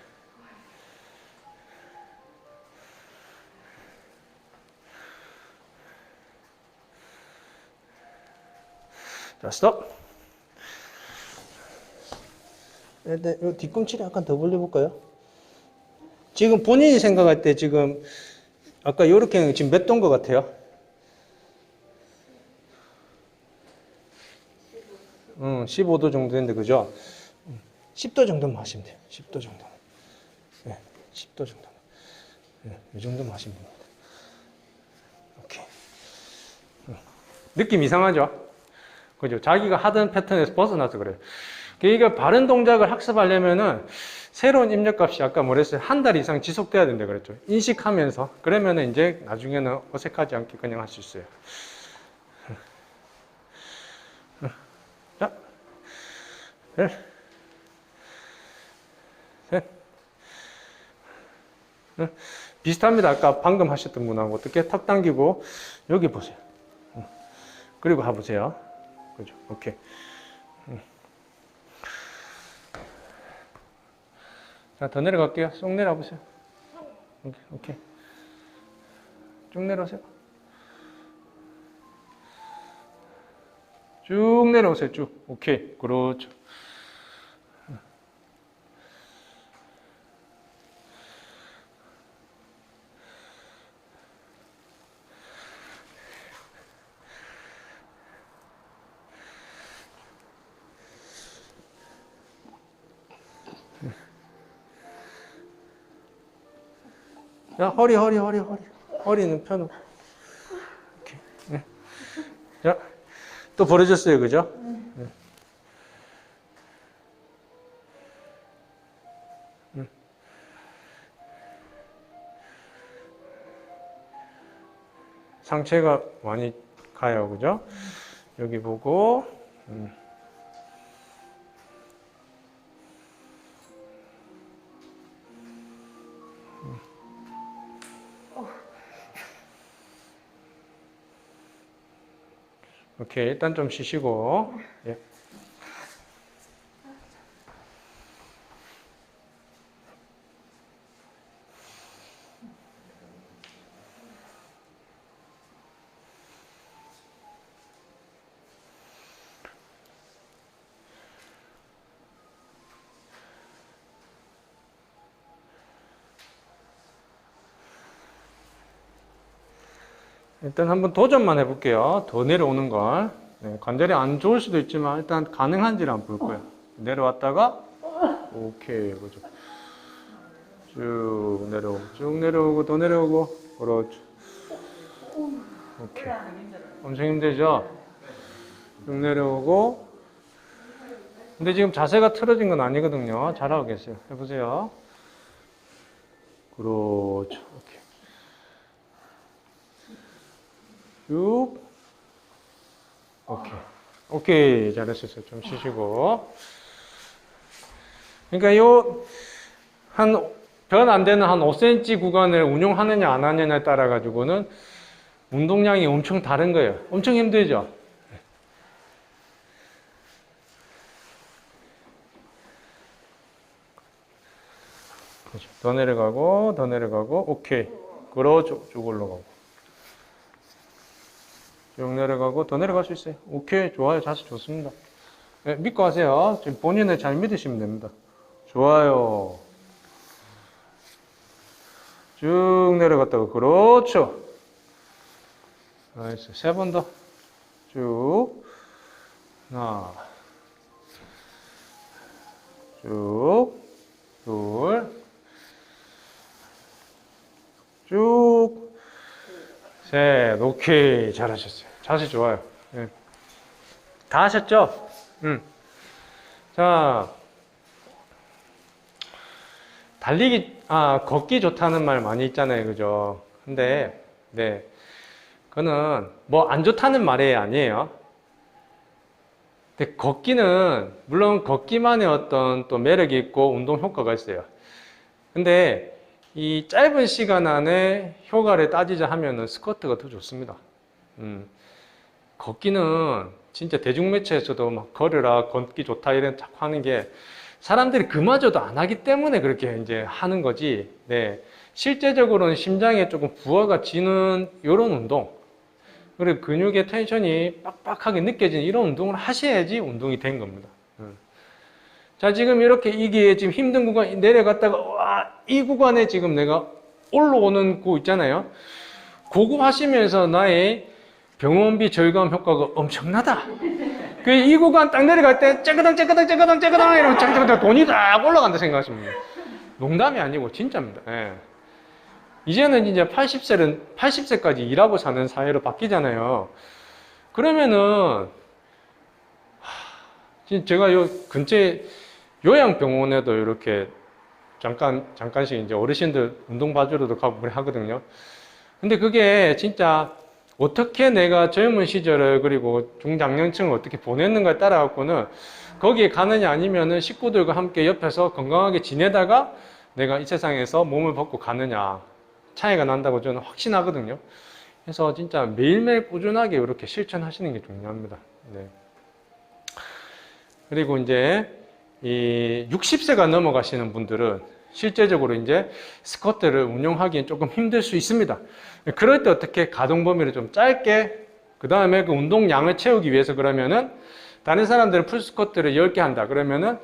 A: 자, 스톱. 네, 이 뒤꿈치를 약간 더 벌려볼까요? 지금 본인이 생각할 때 지금 아까 이렇게 지금 몇 도인 것 같아요? 15도 정도 됐는데, 그죠? 10도 정도만 하시면 돼요. 10도 정도. 네, 10도 정도. 네, 이 정도만 하시면 됩니다. 오케이. 느낌 이상하죠? 그죠? 자기가 하던 패턴에서 벗어나서 그래요. 그러니까 바른 동작을 학습하려면은 새로운 입력값이 아까 뭐랬어요? 한 달 이상 지속돼야 된다 그랬죠. 인식하면서. 그러면은 이제 나중에는 어색하지 않게 그냥 할 수 있어요. 자, 셋. 비슷합니다. 아까 방금 하셨던 분하고 어떻게 턱 당기고 여기 보세요. 그리고 해보세요. 그죠? 오케이. 자, 더 내려갈게요. 쏙 내려보세요. 오케이, 오케이. 쭉 내려오세요. 쭉 내려오세요. 쭉. 오케이. 그렇죠. 자, 허리는 펴놓고. 이렇게. 네. 자, 또 벌어졌어요. 그죠? 네. 상체가 많이 가요. 그죠? 여기 보고. 오케이, 일단 좀 쉬시고. 예. 일단 한번 도전만 해볼게요. 더 내려오는 걸. 네, 관절이 안 좋을 수도 있지만 일단 가능한지를 한번 볼 거예요. 내려왔다가 오케이, 그죠. 쭉 내려오고 더 내려오고. 그렇죠. 오케이. 엄청 힘들죠? 쭉 내려오고. 근데 지금 자세가 틀어진 건 아니거든요. 잘하고 계세요. 해보세요. 그렇죠. 오케이. 쭉. 오케이. 오케이. 잘하셨어요. 좀 쉬시고. 그러니까 변 안 되는 한 5cm 구간을 운용하느냐 안 하느냐에 따라 가지고는 운동량이 엄청 다른 거예요. 엄청 힘들죠? 그렇죠. 더 내려가고, 더 내려가고, 오케이. 그렇죠. 쭉 올라가고. 쭉 내려가고, 더 내려갈 수 있어요. 오케이. 좋아요. 자세 좋습니다. 네, 믿고 하세요. 지금 본인을 잘 믿으시면 됩니다. 좋아요. 쭉 내려갔다가, 그렇죠. 나이스. 3번 더. 쭉. 하나. 쭉. 둘. 쭉. 셋. 오케이. 잘하셨어요. 자세 좋아요. 네. 다 하셨죠? 자. 걷기 좋다는 말 많이 있잖아요. 그죠? 근데, 네. 그거는 뭐 안 좋다는 말이 아니에요. 근데 걷기는, 물론 걷기만의 어떤 또 매력이 있고 운동 효과가 있어요. 근데 이 짧은 시간 안에 효과를 따지자 하면은 스쿼트가 더 좋습니다. 걷기는 진짜 대중매체에서도 막 걸으라, 걷기 좋다 이런 자꾸 하는 게 사람들이 그마저도 안 하기 때문에 그렇게 이제 하는 거지. 네. 실제적으로는 심장에 조금 부하가 지는 이런 운동, 그리고 근육의 텐션이 빡빡하게 느껴지는 이런 운동을 하셔야지 운동이 된 겁니다. 자, 지금 이렇게 이게 지금 힘든 구간 내려갔다가, 와, 이 구간에 지금 내가 올라오는 거 있잖아요. 그거 하시면서 나의 병원비 절감 효과가 엄청나다. 이 구간 딱 내려갈 때 째그당 이러면 째그당 돈이 딱 올라간다 생각하시면 돼요. 농담이 아니고 진짜입니다. 예. 이제는 이제 80세까지 일하고 사는 사회로 바뀌잖아요. 그러면은 제가 요 근처에 요양병원에도 이렇게 잠깐씩 이제 어르신들 운동 봐주러도 가고 하거든요. 근데 그게 진짜 어떻게 내가 젊은 시절을 그리고 중장년층을 어떻게 보냈는가에 따라 갖고는 거기에 가느냐 아니면은 식구들과 함께 옆에서 건강하게 지내다가 내가 이 세상에서 몸을 벗고 가느냐 차이가 난다고 저는 확신하거든요. 그래서 진짜 매일매일 꾸준하게 이렇게 실천하시는 게 중요합니다. 네. 그리고 이제 이 60세가 넘어가시는 분들은 실제적으로 이제 스쿼트를 운용하기엔 조금 힘들 수 있습니다. 그럴 때 어떻게 가동 범위를 좀 짧게, 그 다음에 그 운동량을 채우기 위해서 그러면은 다른 사람들은 풀 스쿼트를 10개 한다 그러면은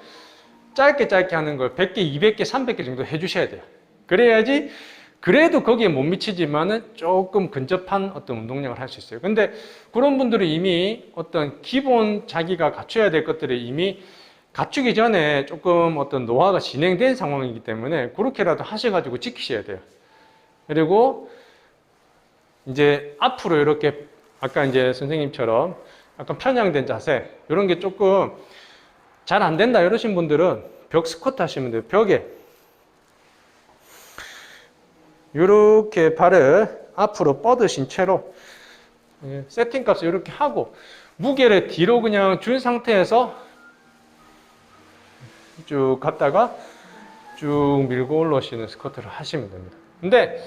A: 짧게 하는 걸 100개, 200개, 300개 정도 해주셔야 돼요. 그래야지 그래도 거기에 못 미치지만은 조금 근접한 어떤 운동량을 할 수 있어요. 근데 그런 분들은 이미 어떤 기본 자기가 갖춰야 될 것들을 이미 갖추기 전에 조금 어떤 노화가 진행된 상황이기 때문에 그렇게라도 하셔가지고 지키셔야 돼요. 그리고 이제 앞으로 이렇게 아까 이제 선생님처럼 약간 편향된 자세 이런 게 조금 잘 안 된다 이러신 분들은 벽 스쿼트 하시면 돼요. 벽에 이렇게 발을 앞으로 뻗으신 채로 세팅 값을 이렇게 하고 무게를 뒤로 그냥 준 상태에서 쭉 갔다가 쭉 밀고 올라오시는 스쿼트를 하시면 됩니다. 근데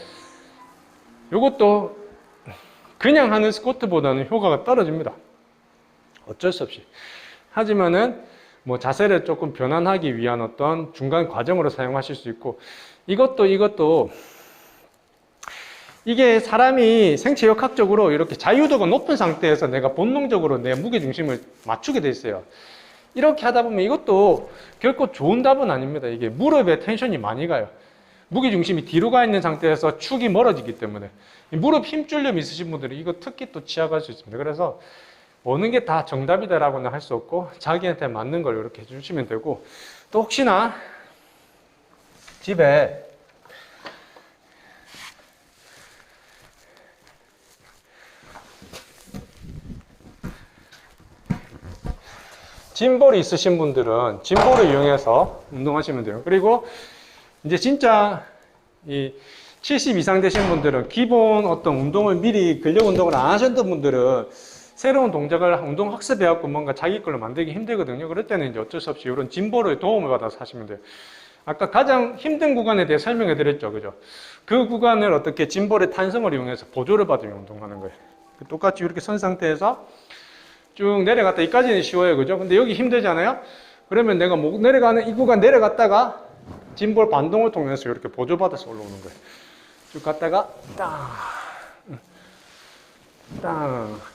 A: 이것도 그냥 하는 스쿼트보다는 효과가 떨어집니다. 어쩔 수 없이. 하지만은 뭐 자세를 조금 변환하기 위한 어떤 중간 과정으로 사용하실 수 있고 이것도 이게 사람이 생체역학적으로 이렇게 자유도가 높은 상태에서 내가 본능적으로 내 무게중심을 맞추게 돼 있어요. 이렇게 하다 보면 이것도 결코 좋은 답은 아닙니다. 이게 무릎에 텐션이 많이 가요. 무게중심이 뒤로 가 있는 상태에서 축이 멀어지기 때문에 무릎 힘줄염 있으신 분들이 이거 특히 또 취약할 수 있습니다. 그래서 어느 게 다 정답이다라고는 할 수 없고 자기한테 맞는 걸 이렇게 해주시면 되고 또 혹시나 집에 짐볼이 있으신 분들은 짐볼을 이용해서 운동하시면 돼요. 그리고 이제 진짜 이 70 이상 되신 분들은 기본 어떤 운동을 미리 근력 운동을 안 하셨던 분들은 새로운 동작을 운동 학습해갖고 뭔가 자기 걸로 만들기 힘들거든요. 그럴 때는 이제 어쩔 수 없이 이런 짐볼의 도움을 받아서 하시면 돼요. 아까 가장 힘든 구간에 대해 설명해 드렸죠. 그죠? 그 구간을 어떻게 짐볼의 탄성을 이용해서 보조를 받으며 운동하는 거예요. 똑같이 이렇게 선 상태에서 쭉 내려갔다. 여기까지는 쉬워요. 그죠? 근데 여기 힘들잖아요? 그러면 내가 못 내려가는 이 구간 내려갔다가 짐볼 반동을 통해서 이렇게 보조받아서 올라오는 거예요. 쭉 갔다가 땅.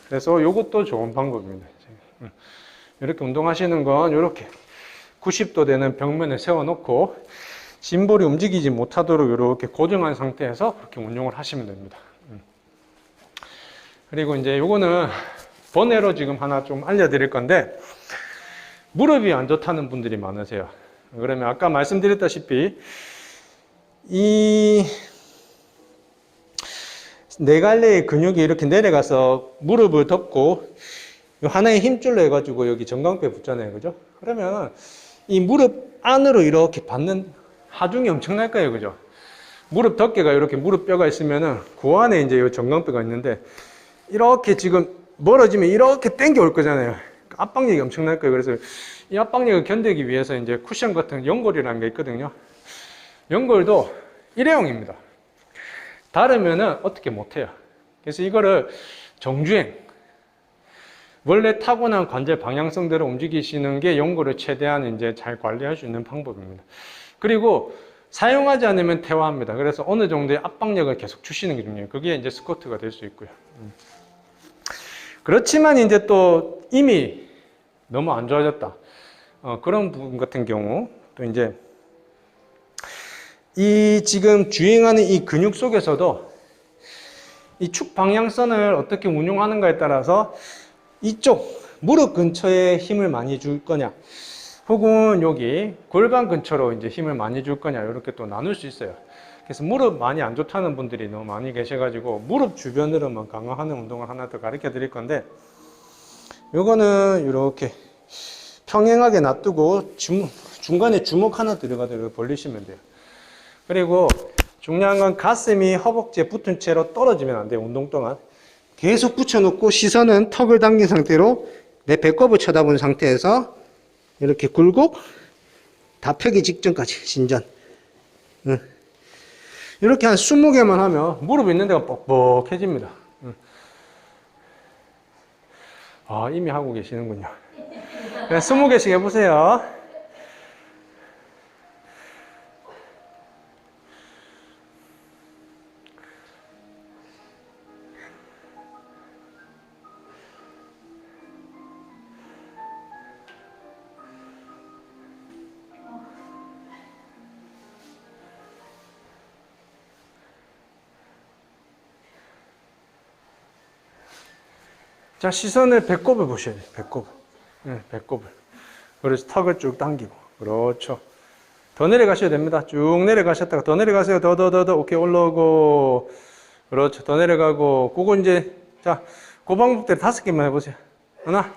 A: 그래서 이것도 좋은 방법입니다. 이렇게 운동하시는 건 이렇게 90도 되는 벽면에 세워놓고 짐볼이 움직이지 못하도록 이렇게 고정한 상태에서 그렇게 운용을 하시면 됩니다. 그리고 이제 요거는 번외로 지금 하나 좀 알려드릴 건데, 무릎이 안 좋다는 분들이 많으세요. 그러면 아까 말씀드렸다시피 이 네 갈래의 근육이 이렇게 내려가서 무릎을 덮고 하나의 힘줄로 해가지고 여기 전광뼈에 붙잖아요. 그죠? 그러면 이 무릎 안으로 이렇게 받는 하중이 엄청날 거예요. 그죠? 무릎 덮개가 이렇게 무릎 뼈가 있으면은 그 안에 이제 이 전광뼈가 있는데 이렇게 지금 멀어지면 이렇게 당겨 올 거잖아요. 압박력이 엄청날 거예요. 그래서 이 압박력을 견디기 위해서 이제 쿠션 같은 연골이라는 게 있거든요. 연골도 일회용입니다. 다르면은 어떻게 못해요. 그래서 이거를 정주행, 원래 타고난 관절 방향성대로 움직이시는 게 연골을 최대한 이제 잘 관리할 수 있는 방법입니다. 그리고 사용하지 않으면 퇴화합니다. 그래서 어느 정도의 압박력을 계속 주시는 게 중요해요. 그게 이제 스쿼트가 될 수 있고요. 그렇지만 이제 또 이미 너무 안 좋아졌다. 그런 부분 같은 경우 또 이제 이 지금 주행하는 이 근육 속에서도 이 축 방향선을 어떻게 운용하는가에 따라서 이쪽 무릎 근처에 힘을 많이 줄 거냐, 혹은 여기 골반 근처로 이제 힘을 많이 줄 거냐, 이렇게 또 나눌 수 있어요. 그래서 무릎 많이 안 좋다는 분들이 너무 많이 계셔가지고 무릎 주변으로만 강화하는 운동을 하나 더 가르쳐 드릴 건데, 요거는 이렇게 평행하게 놔두고 중간에 주먹 하나 들어가도록 벌리시면 돼요. 그리고 중요한 건 가슴이 허벅지에 붙은 채로 떨어지면 안 돼요. 운동 동안 계속 붙여놓고 시선은 턱을 당긴 상태로 내 배꼽을 쳐다본 상태에서 이렇게 굴곡 다 펴기 직전까지 신전. 이렇게 한 20개만 하면 무릎 있는 데가 뻑뻑해집니다. 아, 이미 하고 계시는군요. 20개씩 해보세요. 자, 시선을 배꼽을 보셔야 돼요. 배꼽. 네, 배꼽을. 그래서 턱을 쭉 당기고. 그렇죠. 더 내려가셔야 됩니다. 쭉 내려가셨다가 더 내려가세요. 더. 오케이, 올라오고. 그렇죠. 더 내려가고. 그거 이제, 자, 그 방법대로 5개만 해보세요. 하나.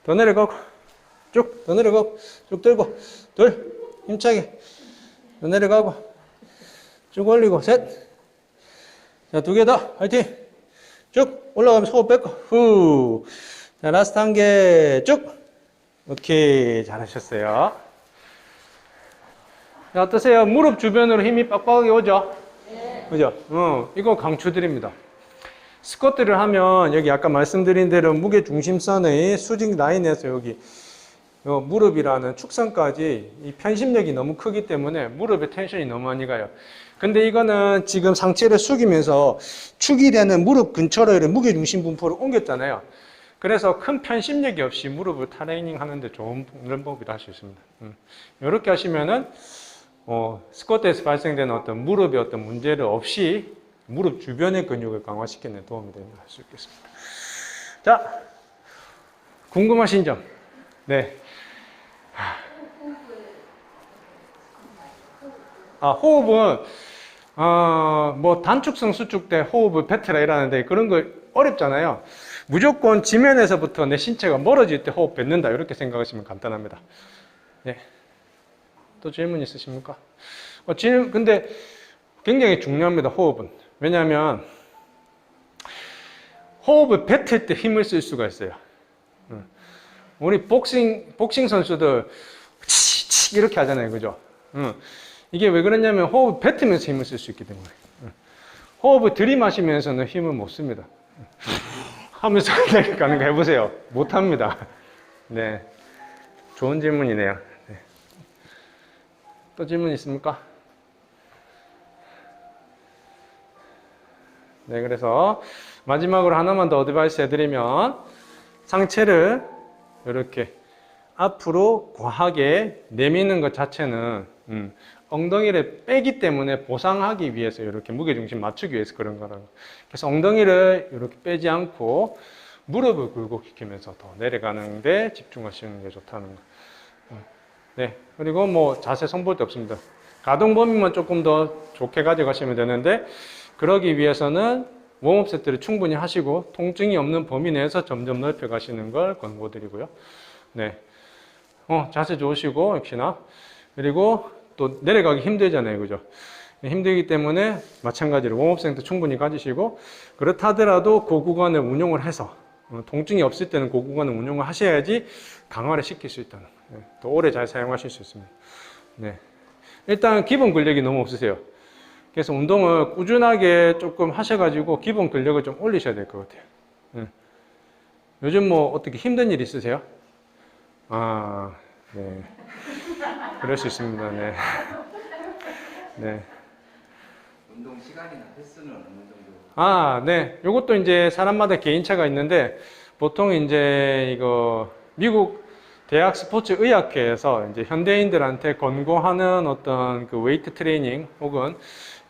A: 더 내려가고. 쭉. 더 내려가고. 쭉 들고. 둘. 힘차게. 더 내려가고. 쭉 올리고. 셋. 자, 2개 더. 화이팅. 쭉 올라가면서 호흡 뺏고 후. 자, 라스트 한 개 쭉. 오케이, 잘하셨어요. 자, 어떠세요? 무릎 주변으로 힘이 빡빡하게 오죠? 네. 그죠? 이거 강추드립니다. 스쿼트를 하면 여기 아까 말씀드린 대로 무게 중심선의 수직 라인에서 여기 무릎이라는 축선까지 이 편심력이 너무 크기 때문에 무릎에 텐션이 너무 많이 가요. 근데 이거는 지금 상체를 숙이면서 축이 되는 무릎 근처로 무게 중심 분포를 옮겼잖아요. 그래서 큰 편심력이 없이 무릎을 트레이닝 하는데 좋은 방법이라 할 수 있습니다. 이렇게 하시면은 스쿼트에서 발생되는 어떤 무릎의 어떤 문제를 없이 무릎 주변의 근육을 강화시키는 데 도움이 된다 할 수 있겠습니다. 자, 궁금하신 점. 네. 호흡은 뭐 단축성 수축 때 호흡을 뱉으라 이러는데 그런 거 어렵잖아요. 무조건 지면에서부터 내 신체가 멀어질 때 호흡 뱉는다 이렇게 생각하시면 간단합니다. 네. 또 질문 있으십니까? 근데 굉장히 중요합니다. 호흡은. 왜냐하면 호흡을 뱉을 때 힘을 쓸 수가 있어요. 우리 복싱 선수들 치 이렇게 하잖아요, 그죠? 이게 왜 그러냐면 호흡을 뱉으면서 힘을 쓸 수 있기 때문에. 호흡을 들이마시면서는 힘을 못 씁니다. 하면서 가는 거 해보세요. 못 합니다. 네, 좋은 질문이네요. 네. 또 질문 있습니까? 네, 그래서 마지막으로 하나만 더 어드바이스 해드리면 상체를 이렇게 앞으로 과하게 내미는 것 자체는 엉덩이를 빼기 때문에 보상하기 위해서 이렇게 무게중심 맞추기 위해서 그런 거라고. 그래서 엉덩이를 이렇게 빼지 않고 무릎을 굴곡시키면서 더 내려가는 데 집중하시는 게 좋다는 거. 네, 그리고 뭐 자세 손볼 데 없습니다. 가동 범위만 조금 더 좋게 가져가시면 되는데 그러기 위해서는 웜업 세트를 충분히 하시고 통증이 없는 범위 내에서 점점 넓혀 가시는 걸 권고드리고요. 네, 자세 좋으시고 역시나. 그리고 또 내려가기 힘들잖아요, 그죠? 힘들기 때문에 마찬가지로 웜업 세트 충분히 가지시고, 그렇다 하더라도 그 구간을 운용을 해서 통증이 없을 때는 그 구간을 운용을 하셔야지 강화를 시킬 수 있다는, 더 오래 잘 사용하실 수 있습니다. 네, 일단 기본 근력이 너무 없으세요. 그래서 운동을 꾸준하게 조금 하셔가지고 기본 근력을 좀 올리셔야 될 것 같아요. 요즘 뭐 어떻게 힘든 일 있으세요? 아, 네. 그럴 수 있습니다. 네. 네.
C: 운동 시간이나 횟수는 어느 정도?
A: 아, 네. 요것도 이제 사람마다 개인차가 있는데 보통 이제 이거 미국 대학 스포츠 의학회에서 이제 현대인들한테 권고하는 어떤 그 웨이트 트레이닝 혹은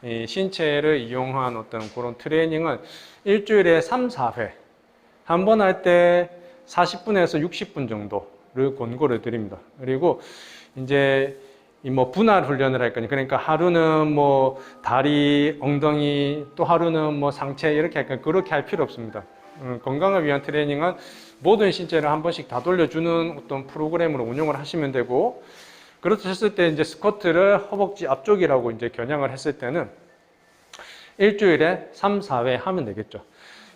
A: 이 신체를 이용한 어떤 그런 트레이닝은 일주일에 3, 4회. 한 번 할 때 40분에서 60분 정도를 권고를 드립니다. 그리고 이제 이 뭐 분할 훈련을 할 거니 그러니까 하루는 뭐 다리, 엉덩이, 또 하루는 뭐 상체 이렇게 할까 그렇게 할 필요 없습니다. 건강을 위한 트레이닝은 모든 신체를 한 번씩 다 돌려주는 어떤 프로그램으로 운영을 하시면 되고, 그렇다 했을 때 이제 스쿼트를 허벅지 앞쪽이라고 이제 겨냥을 했을 때는 일주일에 3, 4회 하면 되겠죠.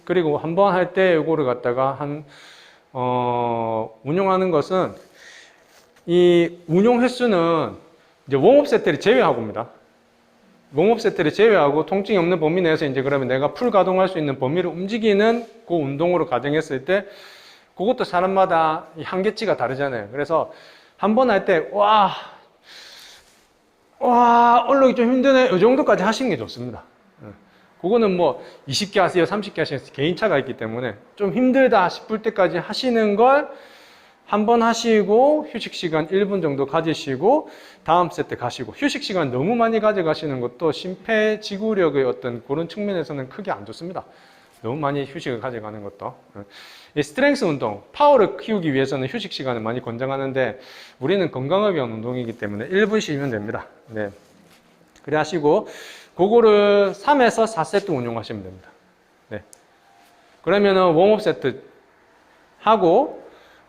A: 그리고 한 번 할 때 요거를 갖다가 운용하는 것은 이 운용 횟수는 이제 웜업 세트를 제외하고입니다. 웜업 세트를 제외하고 통증이 없는 범위 내에서 이제 그러면 내가 풀 가동할 수 있는 범위를 움직이는 그 운동으로 가정했을 때 그것도 사람마다 한계치가 다르잖아요. 그래서 한 번 할 때 와, 올라오기 좀 힘드네. 이 정도까지 하시는 게 좋습니다. 그거는 뭐 20개 하세요, 30개 하시는 개인차가 있기 때문에 좀 힘들다 싶을 때까지 하시는 걸 한 번 하시고 휴식 시간 1분 정도 가지시고 다음 세트 가시고, 휴식 시간 너무 많이 가져가시는 것도 심폐지구력의 어떤 그런 측면에서는 크게 안 좋습니다. 너무 많이 휴식을 가져가는 것도. 이 스트렝스 운동, 파워를 키우기 위해서는 휴식 시간을 많이 권장하는데 우리는 건강을 위한 운동이기 때문에 1분 쉬면 됩니다. 네. 그래 하시고 그거를 3에서 4세트 운용하시면 됩니다. 네. 그러면은 웜업 세트 하고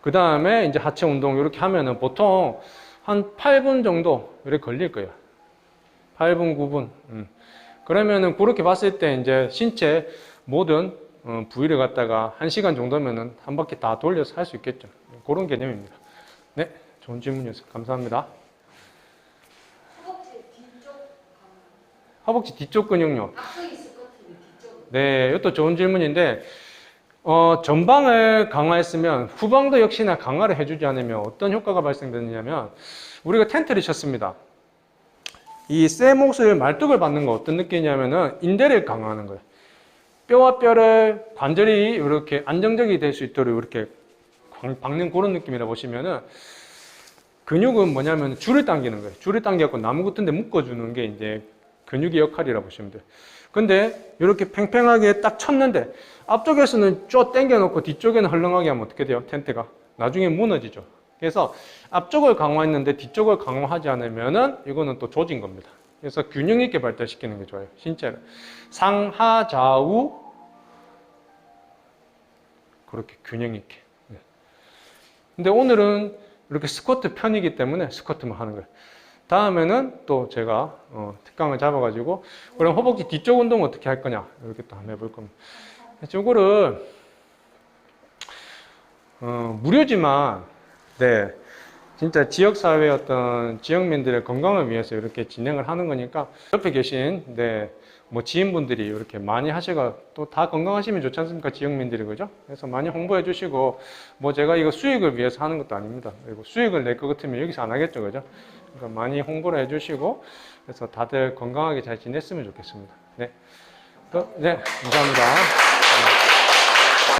A: 그 다음에 이제 하체 운동 이렇게 하면은 보통 한 8분 정도 이렇게 걸릴 거예요. 8분, 9분. 그러면은 그렇게 봤을 때 이제 신체 모든 부위를 갖다가 1시간 정도면은 한 바퀴 다 돌려서 할 수 있겠죠. 그런 개념입니다. 네, 좋은 질문이었어요. 감사합니다.
D: 허벅지 뒤쪽
A: 허벅지 뒤쪽 근육요.
D: 앞쪽이 있을 것 같은데 뒤쪽.
A: 네, 이것도 좋은 질문인데 전방을 강화했으면 후방도 역시나 강화를 해주지 않으면 어떤 효과가 발생되느냐면, 우리가 텐트를 쳤습니다. 이 쇠못을 말뚝을 받는 거 어떤 느낌이냐면은 인대를 강화하는 거예요. 뼈와 뼈를 관절이 이렇게 안정적이 될 수 있도록 이렇게 박는 그런 느낌이라 보시면은, 근육은 뭐냐면 줄을 당기는 거예요. 줄을 당겨갖고 나무 같은 데 묶어주는 게 이제 근육의 역할이라 보시면 돼요. 근데 이렇게 팽팽하게 딱 쳤는데 앞쪽에서는 쭉 당겨놓고 뒤쪽에는 헐렁하게 하면 어떻게 돼요? 텐트가 나중에 무너지죠. 그래서 앞쪽을 강화했는데 뒤쪽을 강화하지 않으면은 이거는 또 조진 겁니다. 그래서 균형 있게 발달시키는 게 좋아요. 신체를 상하 좌우 그렇게 균형 있게. 네. 근데 오늘은 이렇게 스쿼트 편이기 때문에 스쿼트만 하는 거예요. 다음에는 또 제가 특강을 잡아가지고 그럼 허벅지 뒤쪽 운동 어떻게 할 거냐 이렇게 또 한번 해볼 겁니다. 이거를 무료지만 네 진짜 지역사회 어떤 지역민들의 건강을 위해서 이렇게 진행을 하는 거니까 옆에 계신 뭐 지인분들이 이렇게 많이 하시고 또 다 건강하시면 좋지 않습니까? 지역민들이 그죠? 그래서 많이 홍보해 주시고 뭐 제가 이거 수익을 위해서 하는 것도 아닙니다. 그리고 수익을 낼 것 같으면 여기서 안 하겠죠, 그죠? 그러니까 많이 홍보를 해 주시고 그래서 다들 건강하게 잘 지냈으면 좋겠습니다. 네, 감사합니다.